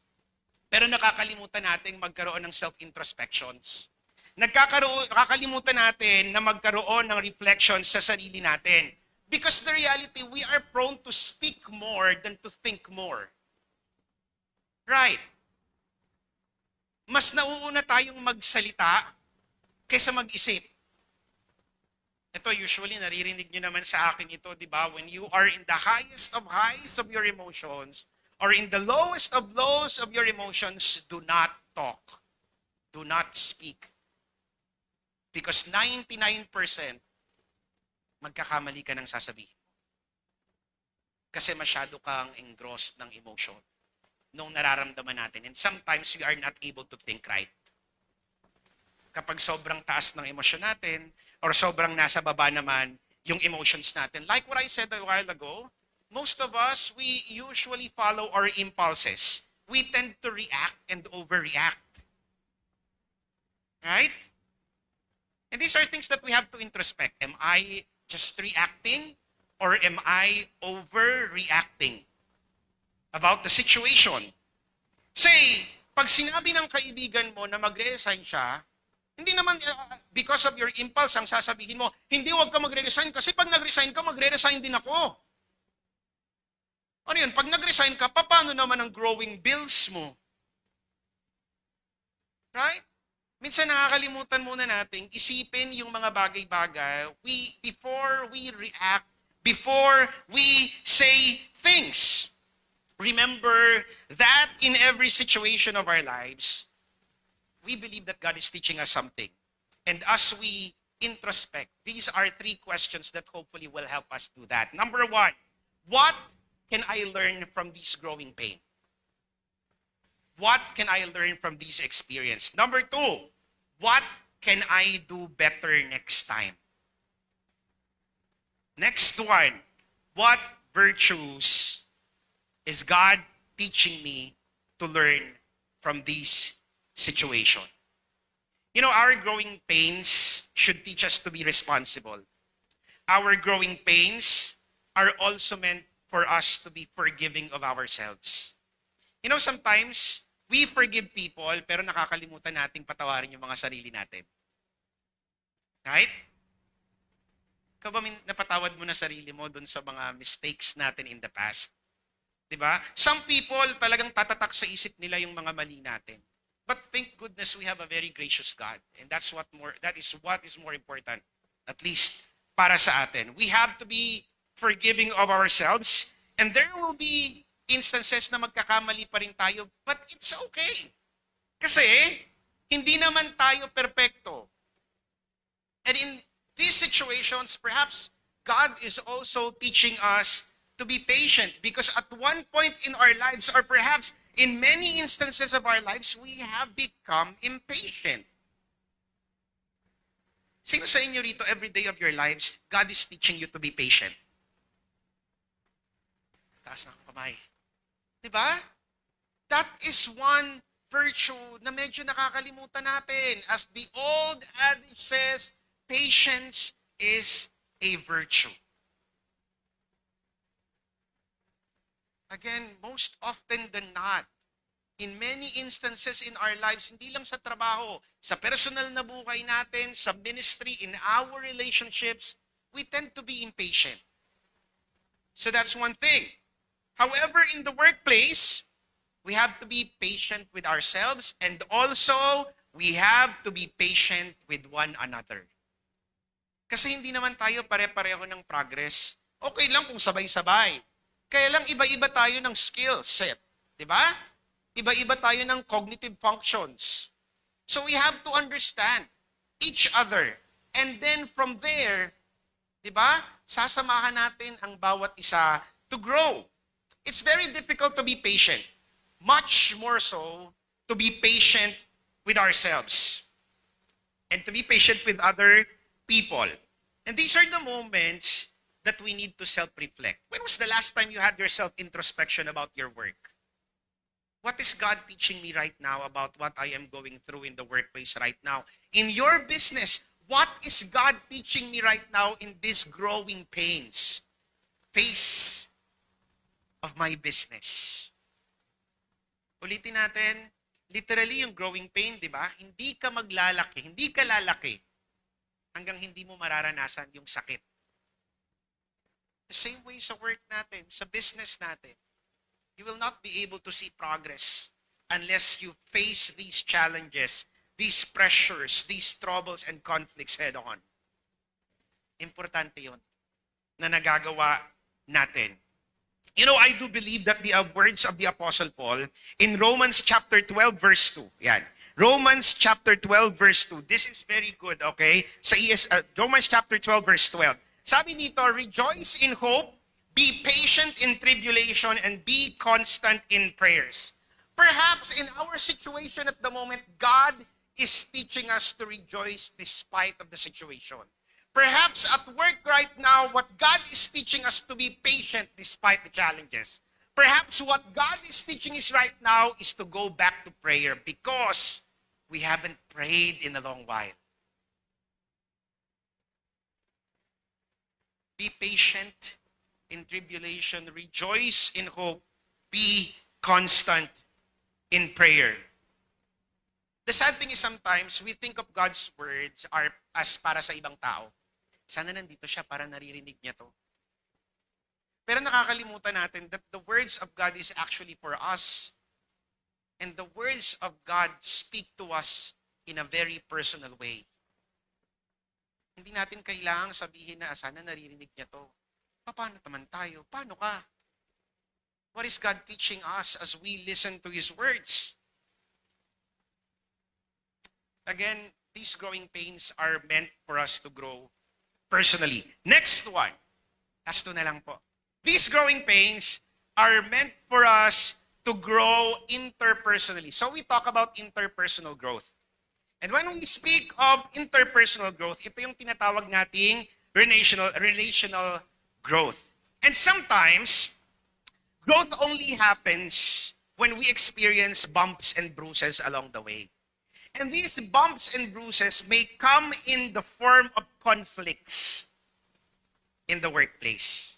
S1: Pero nakakalimutan natin magkaroon ng self-introspections. Nakakalimutan natin na magkaroon ng reflections sa sarili natin. Because the reality, we are prone to speak more than to think more. Right? Mas nauuna tayong magsalita kaysa mag-isip. Ito, usually, naririnig nyo naman sa akin ito, di ba? When you are in the highest of highs of your emotions, or in the lowest of lows of your emotions, do not talk. Do not speak. Because 99% magkakamali ka ng sasabihin. Kasi masyado kang engrossed ng emotion nung nararamdaman natin. And sometimes we are not able to think right. Kapag sobrang taas ng emosyon natin, or sobrang nasa baba naman yung emotions natin. Like what I said a while ago, most of us, we usually follow our impulses. We tend to react and overreact. Right? And these are things that we have to introspect. Am I just reacting or am I overreacting about the situation? Say, pag sinabi ng kaibigan mo na magre-resign siya, hindi naman because of your impulse ang sasabihin mo, hindi, wag ka magre-resign kasi pag nag-resign ka, magre-resign din ako. Ano yun? Pag nag-resign ka, paano naman ang growing bills mo? Right? Minsan nakakalimutan muna natin isipin yung mga bagay-bagay before we react, before we say things. Remember that in every situation of our lives, we believe that God is teaching us something. And as we introspect, these are 3 questions that hopefully will help us do that. Number 1, what can I learn from this growing pain? What can I learn from this experience? Number 2, what can I do better next time? Next one, what virtues is God teaching me to learn from this situation? You know, our growing pains should teach us to be responsible. Our growing pains are also meant for us to be forgiving of ourselves. You know, sometimes we forgive people pero nakakalimutan nating patawarin yung mga sarili natin. Right? Ikaw ba napatawad mo na sarili mo dun sa mga mistakes natin in the past? Diba? Some people talagang tatatak sa isip nila yung mga mali natin. But thank goodness we have a very gracious God. And that is what is more important, at least para sa atin. We have to be forgiving of ourselves, and there will be instances na magkakamali pa rin tayo, but it's okay. Kasi hindi naman tayo perpekto. And in these situations, perhaps God is also teaching us to be patient, because at one point in our lives, or perhaps in many instances of our lives, we have become impatient. Sino sa inyo rito, every day of your lives, God is teaching you to be patient? Taas ng kamay. Diba? That is one virtue na medyo nakakalimutan natin. As the old adage says, patience is a virtue. Again, most often than not, in many instances in our lives, hindi lang sa trabaho, sa personal na buhay natin, sa ministry, in our relationships, we tend to be impatient. So that's one thing. However, in the workplace, we have to be patient with ourselves, and also, we have to be patient with one another. Kasi hindi naman tayo pare-pareho ng progress. Okay lang kung sabay-sabay. Kaya lang iba-iba tayo ng skill set. Diba? Iba-iba tayo ng cognitive functions. So we have to understand each other. And then from there, diba? Sasamahan natin ang bawat isa to grow. It's very difficult to be patient. Much more so to be patient with ourselves. And to be patient with other people. And these are the moments that we need to self-reflect. When was the last time you had your self-introspection about your work? What is God teaching me right now about what I am going through in the workplace right now? In your business, what is God teaching me right now in these growing pains? Phase of my business. Ulitin natin, literally yung growing pain, di ba? Hindi ka maglalaki, hindi ka lalaki hanggang hindi mo mararanasan yung sakit. The same way sa work natin, sa business natin. You will not be able to see progress unless you face these challenges, these pressures, these troubles and conflicts head on. Importante yun na nagagawa natin. You know, I do believe that the words of the Apostle Paul in Romans chapter 12 verse 2. Yan. Romans chapter 12 verse 2. This is very good, okay? Sa Romans chapter 12 verse 12. Sabi nito, rejoice in hope, be patient in tribulation, and be constant in prayers. Perhaps in our situation at the moment, God is teaching us to rejoice despite of the situation. Perhaps at work right now, what God is teaching us to be patient despite the challenges. Perhaps what God is teaching us right now is to go back to prayer because we haven't prayed in a long while. Be patient in tribulation, rejoice in hope, be constant in prayer. The sad thing is sometimes we think of God's words as para sa ibang tao. Sana nandito siya para naririnig niya to. Pero nakakalimutan natin that the words of God is actually for us. And the words of God speak to us in a very personal way. Hindi natin kailangang sabihin na sana naririnig niya to. Paano naman tayo? Paano ka? What is God teaching us as we listen to His words? Again, these growing pains are meant for us to grow personally. Next one. Last two na lang po. These growing pains are meant for us to grow interpersonally. So we talk about interpersonal growth. And when we speak of interpersonal growth, ito yung tinatawag nating relational growth. And sometimes, growth only happens when we experience bumps and bruises along the way. And these bumps and bruises may come in the form of conflicts in the workplace.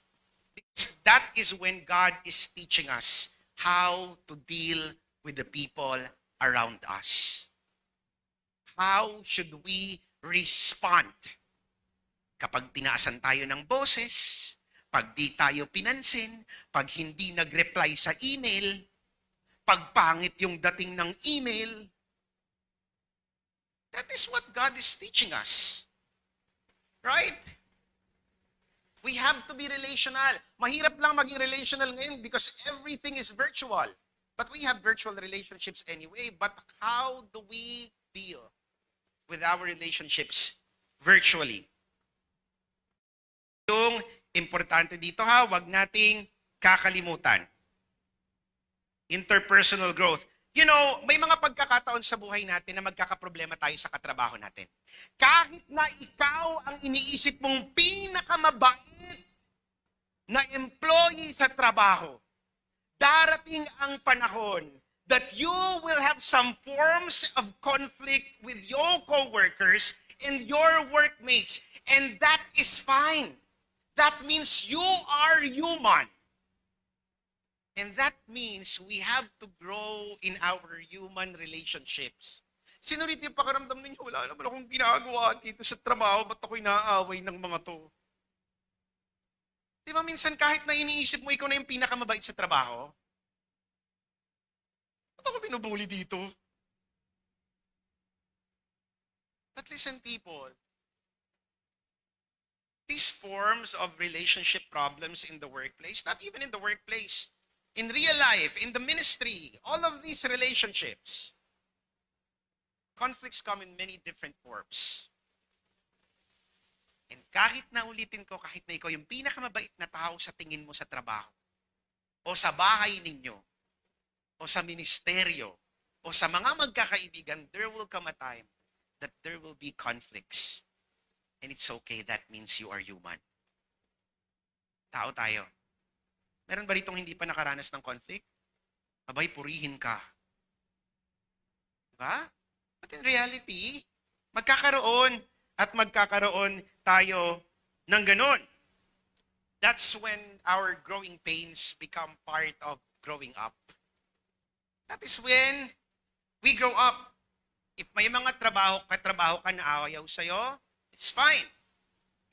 S1: Because that is when God is teaching us how to deal with the people around us. How should we respond kapag tinaasan tayo ng boses, pag di tayo pinansin, pag hindi nag-reply sa email, pag pangit yung dating ng email. That is what God is teaching us. Right? We have to be relational. Mahirap lang maging relational ngayon because everything is virtual. But we have virtual relationships anyway. But how do we deal with our relationships virtually? Yung importante dito wag nating kakalimutan. Interpersonal growth. You know, may mga pagkakataon sa buhay natin na magkakaproblema tayo sa katrabaho natin. Kahit na ikaw ang iniisip mong pinakamabait na employee sa trabaho, darating ang panahon that you will have some forms of conflict with your coworkers and your workmates. And that is fine. That means you are human. And that means we have to grow in our human relationships. Sino rito yung pakiramdam ninyo? Wala naman akong ginagawa dito sa trabaho. Ba't ako'y naaaway ng mga to? Di ba minsan kahit na iniisip mo ikaw na yung pinakamabait sa trabaho? Ba't ako binubuli dito? But listen people, these forms of relationship problems in the workplace, not even in the workplace, in real life, in the ministry, all of these relationships, conflicts come in many different forms. And kahit na ulitin ko, kahit na ikaw yung pinakamabait na tao sa tingin mo sa trabaho, o sa bahay ninyo, o sa ministeryo, o sa mga magkakaibigan, there will come a time that there will be conflicts. And it's okay, that means you are human. Tao tayo. Meron ba ritong hindi pa nakaranas ng conflict? Abay, purihin ka. Diba? But in reality, magkakaroon at magkakaroon tayo ng ganun. That's when our growing pains become part of growing up. That is when we grow up. If may mga katrabaho ka na ayaw sa'yo, it's fine.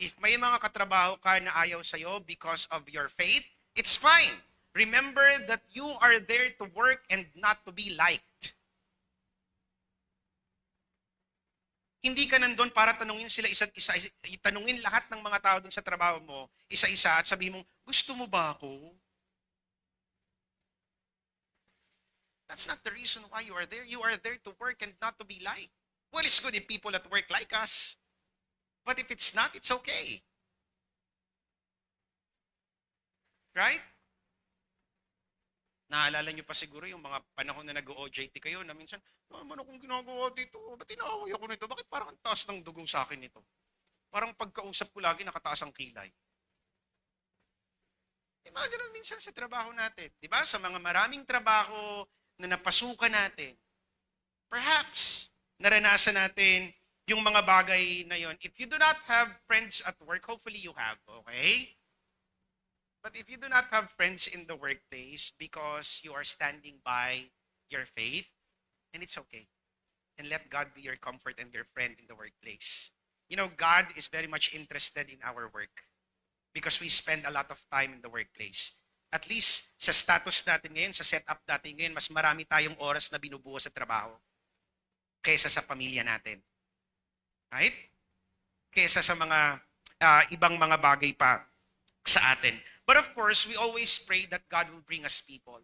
S1: If may mga katrabaho ka na ayaw sa'yo because of your faith, it's fine. Remember that you are there to work and not to be liked. Hindi ka nandun para tanungin sila isa't isa, tanungin lahat ng mga tao dun sa trabaho mo, isa-isa, at sabihin mo, gusto mo ba ako? That's not the reason why you are there. You are there to work and not to be liked. Well, it's good if people at work like us. But if it's not, it's okay. Right? Naalala nyo pa siguro yung mga panahon na nag-OJT kayo na minsan, naman akong ginagawa dito, ba't tinawag ako nito? Bakit parang ang taas ng dugong sa akin nito? Parang pagkausap ko lagi nakataas ang kilay. Mga ganun minsan sa trabaho natin. Di ba? Sa mga maraming trabaho na napasukan natin, perhaps naranasan natin yung mga bagay na yon. If you do not have friends at work, hopefully you have, okay? But if you do not have friends in the workplace because you are standing by your faith, then it's okay. And let God be your comfort and your friend in the workplace. You know, God is very much interested in our work because we spend a lot of time in the workplace. At least sa status natin ngayon, sa setup natin ngayon, mas marami tayong oras na binubuo sa trabaho kaysa sa pamilya natin. Right? Kaysa sa mga ibang mga bagay pa sa atin. But of course, we always pray that God will bring us people,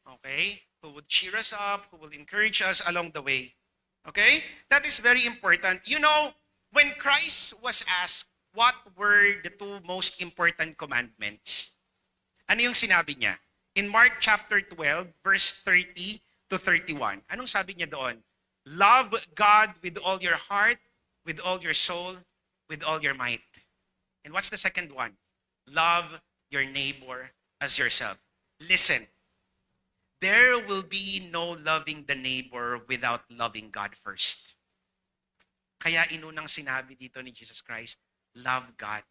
S1: okay, who would cheer us up, who will encourage us along the way. Okay? That is very important. You know, when Christ was asked what were the two most important commandments, ano yung sinabi niya? In Mark chapter 12, verse 30 to 31. Anong sabi niya doon? Love God with all your heart, with all your soul, with all your might. And what's the second one? Love your neighbor as yourself. Listen, there will be no loving the neighbor without loving God first. Kaya inunang sinabi dito ni Jesus Christ, love God.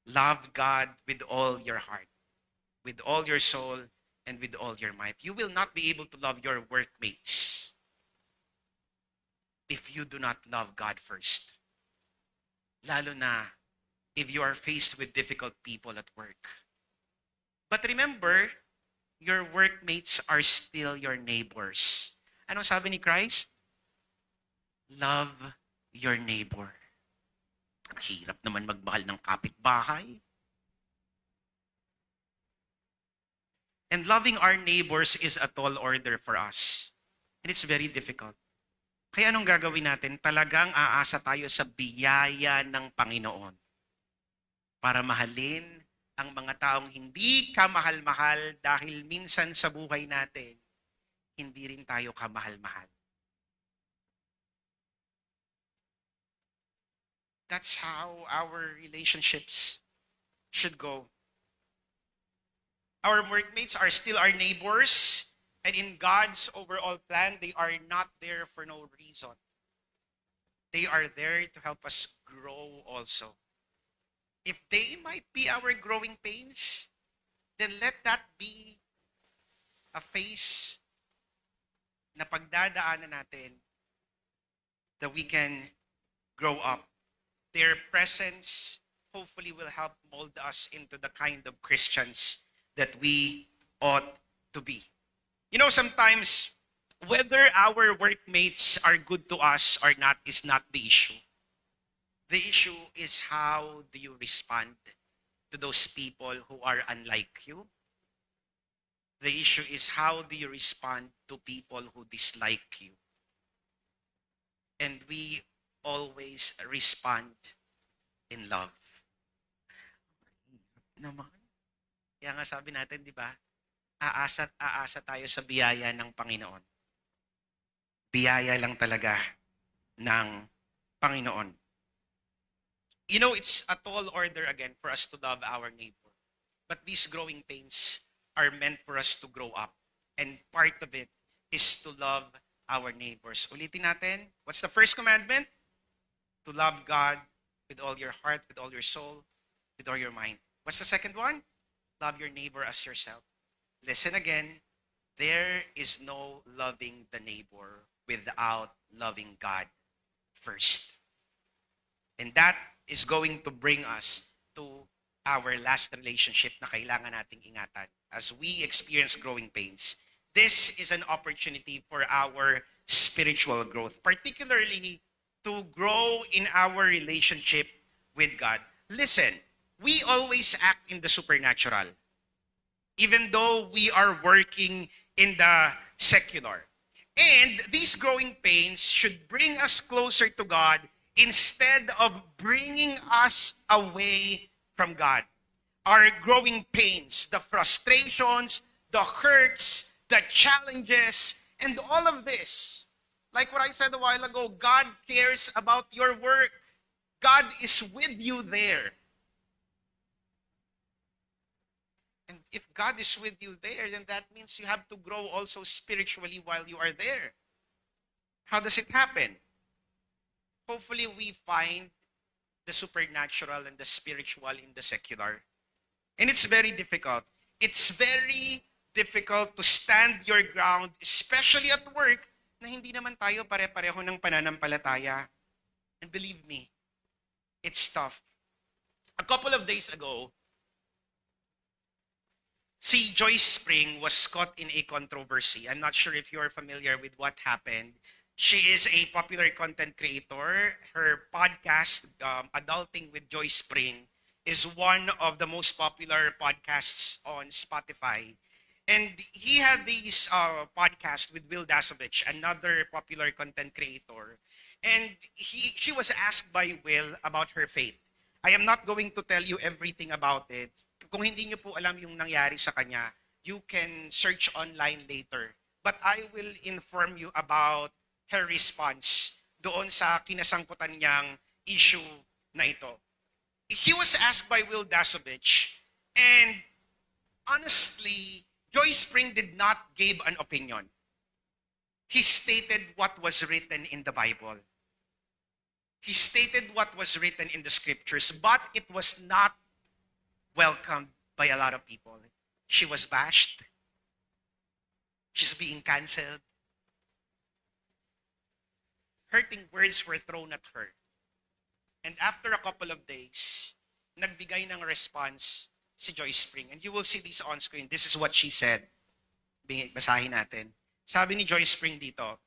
S1: Love God with all your heart, with all your soul, and with all your might. You will not be able to love your workmates if you do not love God first. Lalo na if you are faced with difficult people at work. But remember, your workmates are still your neighbors. Anong sabi ni Christ? Love your neighbor. Ang hirap naman magmahal ng kapitbahay. And loving our neighbors is a tall order for us. And it's very difficult. Kaya anong gagawin natin? Talagang aasa tayo sa biyaya ng Panginoon para mahalin ang mga taong hindi kamahal-mahal dahil minsan sa buhay natin, hindi rin tayo kamahal-mahal. That's how our relationships should go. Our workmates are still our neighbors, and in God's overall plan, they are not there for no reason. They are there to help us grow also. If they might be our growing pains, then let that be a phase na pagdadaanan natin that we can grow up. Their presence hopefully will help mold us into the kind of Christians that we ought to be. You know, sometimes whether our workmates are good to us or not is not the issue. The issue is how do you respond to those people who are unlike you? The issue is how do you respond to people who dislike you? And we always respond in love. Naman. Kaya nga sabi natin, di ba? Aasa tayo sa biyaya ng Panginoon. Biyaya lang talaga ng Panginoon. You know, it's a tall order again for us to love our neighbor. But these growing pains are meant for us to grow up. And part of it is to love our neighbors. Ulitin natin. What's the first commandment? To love God with all your heart, with all your soul, with all your mind. What's the second one? Love your neighbor as yourself. Listen again. There is no loving the neighbor without loving God first. And that is going to bring us to our last relationship na kailangan nating ingatan as we experience growing pains. This is an opportunity for our spiritual growth, particularly to grow in our relationship with God. Listen, we always act in the supernatural, even though we are working in the secular. And these growing pains should bring us closer to God instead of bringing us away from God. Our growing pains, the frustrations, the hurts, the challenges, and all of this. Like what I said a while ago, God cares about your work. God is with you there. And if God is with you there, then that means you have to grow also spiritually while you are there. How does it happen? Hopefully, we find the supernatural and the spiritual in the secular. And it's very difficult. It's very difficult to stand your ground, especially at work, na hindi naman tayo pare-pareho ng pananampalataya. And believe me, it's tough. A couple of days ago, see, Joyce Spring was caught in a controversy. I'm not sure if you're familiar with what happened. She is a popular content creator. Her podcast, Adulting with Joyce Spring, is one of the most popular podcasts on Spotify. And he had this podcast with Will Dasovich, another popular content creator. And she was asked by Will about her faith. I am not going to tell you everything about it. Kung hindi niyo po alam yung nangyari sa kanya, you can search online later. But I will inform you about her response doon sa kinasangkutan niyang issue na ito. He was asked by Will Dasovich, and honestly, Joyce Spring did not give an opinion. He stated what was written in the Bible. He stated what was written in the scriptures, but it was not welcomed by a lot of people. She was bashed. She's being canceled. Hurting words were thrown at her. And after a couple of days, nagbigay ng response si Joyce Spring. And you will see this on screen. This is what she said. Basahin natin. Sabi ni Joyce Spring dito,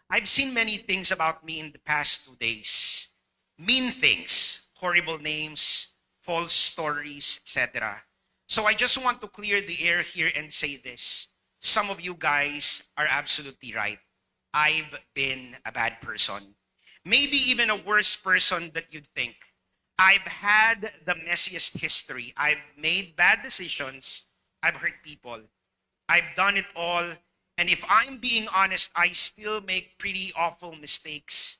S1: I've seen many things about me in the past 2 days. Mean things, horrible names, false stories, etc. So I just want to clear the air here and say this. Some of you guys are absolutely right. I've been a bad person. Maybe even a worse person that you'd think. I've had the messiest history. I've made bad decisions. I've hurt people. I've done it all. And if I'm being honest, I still make pretty awful mistakes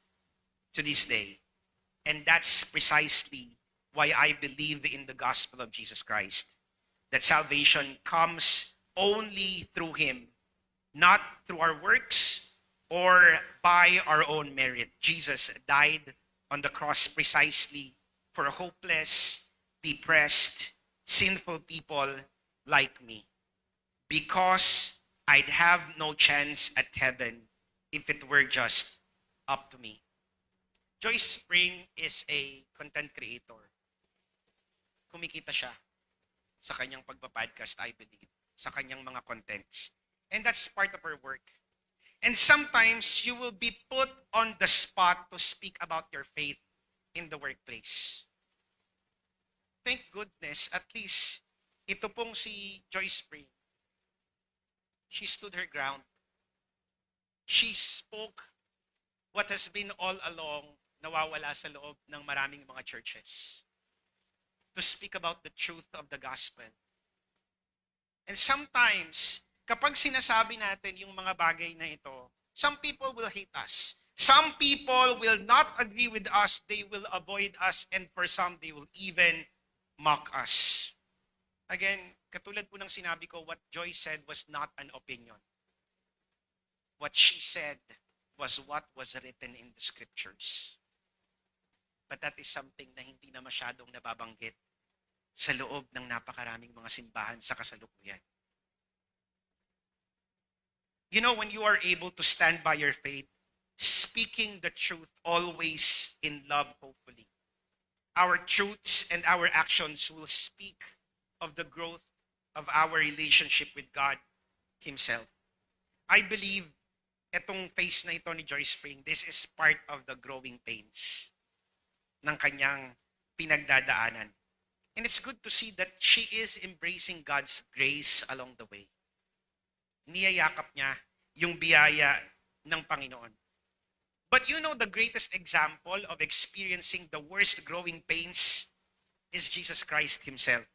S1: to this day. And that's precisely why I believe in the gospel of Jesus Christ. That salvation comes only through Him, not through our works or by our own merit. Jesus died on the cross precisely for hopeless, depressed, sinful people like me. Because I'd have no chance at heaven if it were just up to me. Joyce Spring is a content creator. Kumikita siya sa kanyang pagpa-podcast, I believe, sa kanyang mga contents. And that's part of her work. And sometimes you will be put on the spot to speak about your faith in the workplace. Thank goodness, at least, ito pong si Joyce Spring. She stood her ground. She spoke what has been all along nawawala sa loob ng maraming mga churches. To speak about the truth of the gospel. And sometimes, kapag sinasabi natin yung mga bagay na ito, some people will hate us. Some people will not agree with us. They will avoid us. And for some, they will even mock us. Again, katulad po ng sinabi ko, what Joy said was not an opinion. What she said was what was written in the scriptures. But that is something na hindi na masyadong nababanggit sa loob ng napakaraming mga simbahan sa kasalukuyan. You know, when you are able to stand by your faith, speaking the truth always in love, hopefully, our truths and our actions will speak of the growth of our relationship with God Himself. I believe Etong phase na ito ni Joyce Spring, this is part of the growing pains ng kanyang pinagdadaanan. And it's good to see that she is embracing God's grace along the way. Niyayakap niya yung biyaya ng Panginoon. But you know, the greatest example of experiencing the worst growing pains is Jesus Christ himself.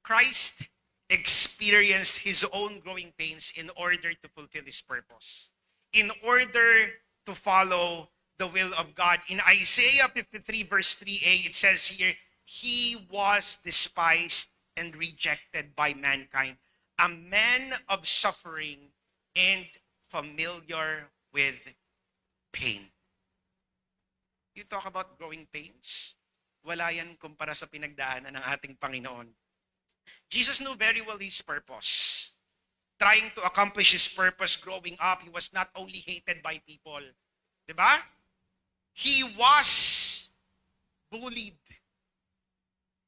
S1: Christ experienced his own growing pains in order to fulfill his purpose, in order to follow the will of God. In Isaiah 53 verse 3a, it says here, he was despised and rejected by mankind, a man of suffering and familiar with pain. You talk about growing pains, wala yan kumpara sa pinagdaanan ng ating Panginoon. Jesus knew very well his purpose. Trying to accomplish his purpose growing up, he was not only hated by people. Diba? He was bullied.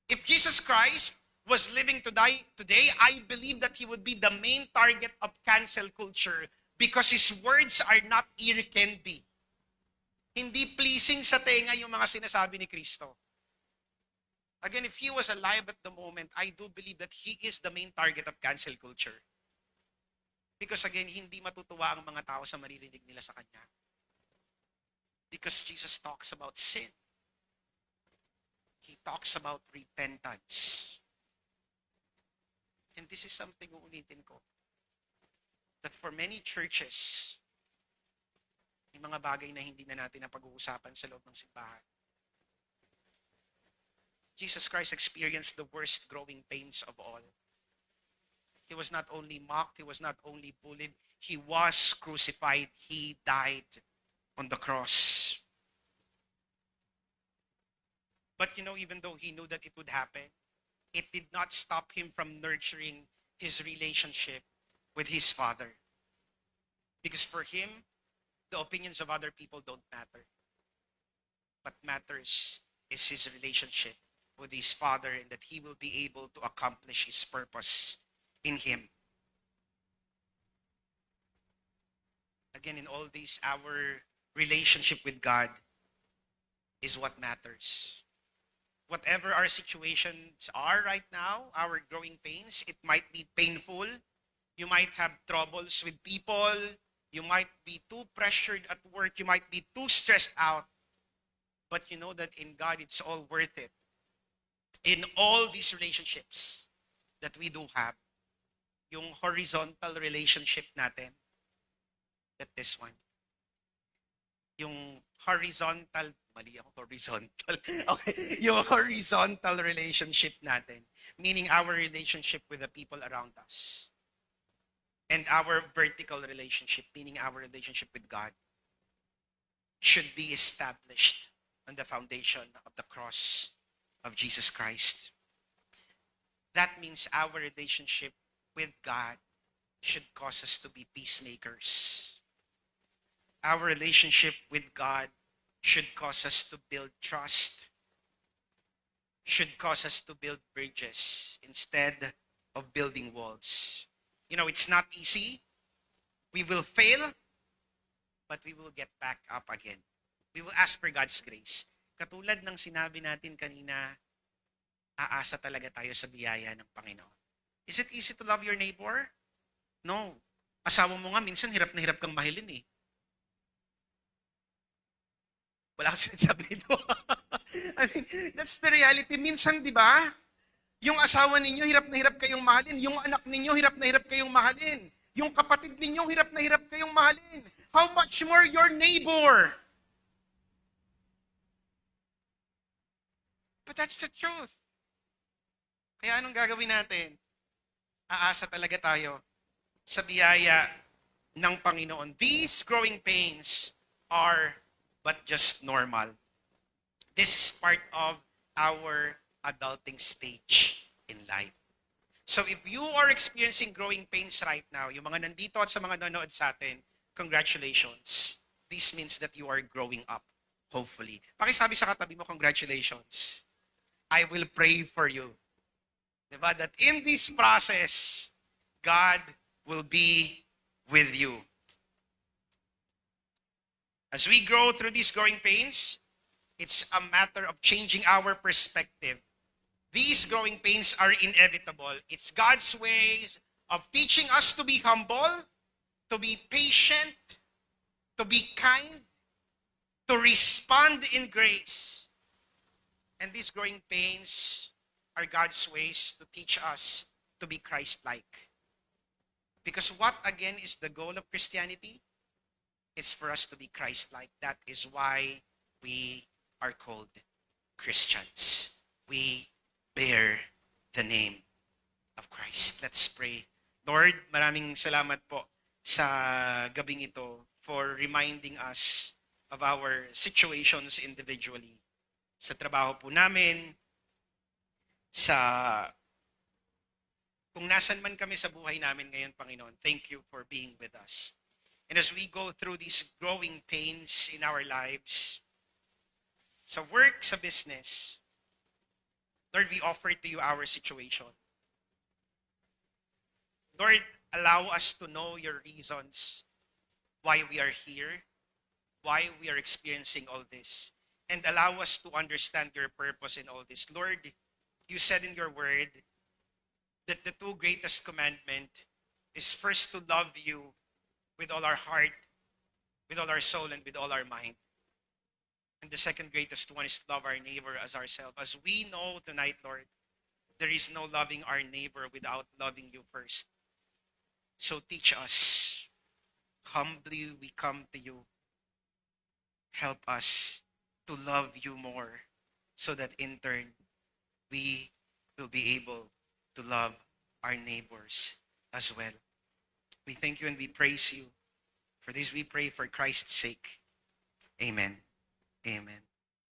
S1: If Jesus Christ was living today, I believe that he would be the main target of cancel culture because his words are not ear candy. Hindi pleasing sa tenga yung mga sinasabi ni Kristo. Again, if he was alive at the moment, I do believe that he is the main target of cancel culture. Because again, hindi matutuwa ang mga tao sa maririnig nila sa kanya. Because Jesus talks about sin. He talks about repentance. And this is something uulitin ko. That for many churches, may mga bagay na hindi na natin napag-uusapan sa loob ng simbahan. Jesus Christ experienced the worst growing pains of all. He was not only mocked, he was not only bullied, he was crucified, he died on the cross. But you know, even though he knew that it would happen, it did not stop him from nurturing his relationship with his Father. Because for him, the opinions of other people don't matter. What matters is his relationship with his Father, and that he will be able to accomplish his purpose in him. Again, in all these, our relationship with God is what matters. Whatever our situations are right now, our growing pains, it might be painful. You might have troubles with people. You might be too pressured at work. You might be too stressed out. But you know that in God, it's all worth it. In all these relationships that we do have, yung horizontal relationship natin, that this one, yung horizontal, mali ako, horizontal, okay, yung horizontal relationship natin, meaning our relationship with the people around us, and our vertical relationship, meaning our relationship with God, should be established on the foundation of the cross of Jesus Christ. That means our relationship with God should cause us to be peacemakers. Our relationship with God should cause us to build trust, should cause us to build bridges instead of building walls. You know, it's not easy. We will fail, but we will get back up again. We will ask for God's grace. Katulad ng sinabi natin kanina, aasa talaga tayo sa biyaya ng Panginoon. Is it easy to love your neighbor? No. Asawa mo nga, minsan hirap na hirap kang mahilin eh. Wala akong sinasabi ito. I mean, that's the reality. Minsan, di ba? Yung asawa ninyo, hirap na hirap kayong mahalin. Yung anak ninyo, hirap na hirap kayong mahalin. Yung kapatid ninyo, hirap na hirap kayong mahalin. How much more your neighbor? But that's the truth. Kaya anong gagawin natin? Aasa talaga tayo sa biyaya ng Panginoon. These growing pains are but just normal. This is part of our adulting stage in life. So if you are experiencing growing pains right now, yung mga nandito at sa mga nanonood sa atin, congratulations. This means that you are growing up, hopefully. Pakisabi sa katabi mo, congratulations. I will pray for you. Diba? That in this process, God will be with you. As we grow through these growing pains, it's a matter of changing our perspective. These growing pains are inevitable. It's God's ways of teaching us to be humble, to be patient, to be kind, to respond in grace. And these growing pains are God's ways to teach us to be Christ-like. Because what again is the goal of Christianity? It's for us to be Christ-like. That is why we are called Christians. We bear the name of Christ. Let's pray. Lord, maraming salamat po sa gabing ito for reminding us of our situations individually. Sa trabaho po namin, sa kung nasan man kami sa buhay namin ngayon, Panginoon, thank you for being with us. And as we go through these growing pains in our lives, sa work, sa business, Lord, we offer to you our situation. Lord, allow us to know your reasons why we are here, why we are experiencing all this, and allow us to understand your purpose in all this. Lord, you said in your word that the two greatest commandment is first to love you with all our heart, with all our soul, and with all our mind. And the second greatest one is to love our neighbor as ourselves. As we know tonight, Lord, there is no loving our neighbor without loving you first. So teach us. Humbly we come to you. Help us to love you more so that in turn we will be able to love our neighbors as well. We thank you and we praise you. For this we pray for Christ's sake. Amen. Amen.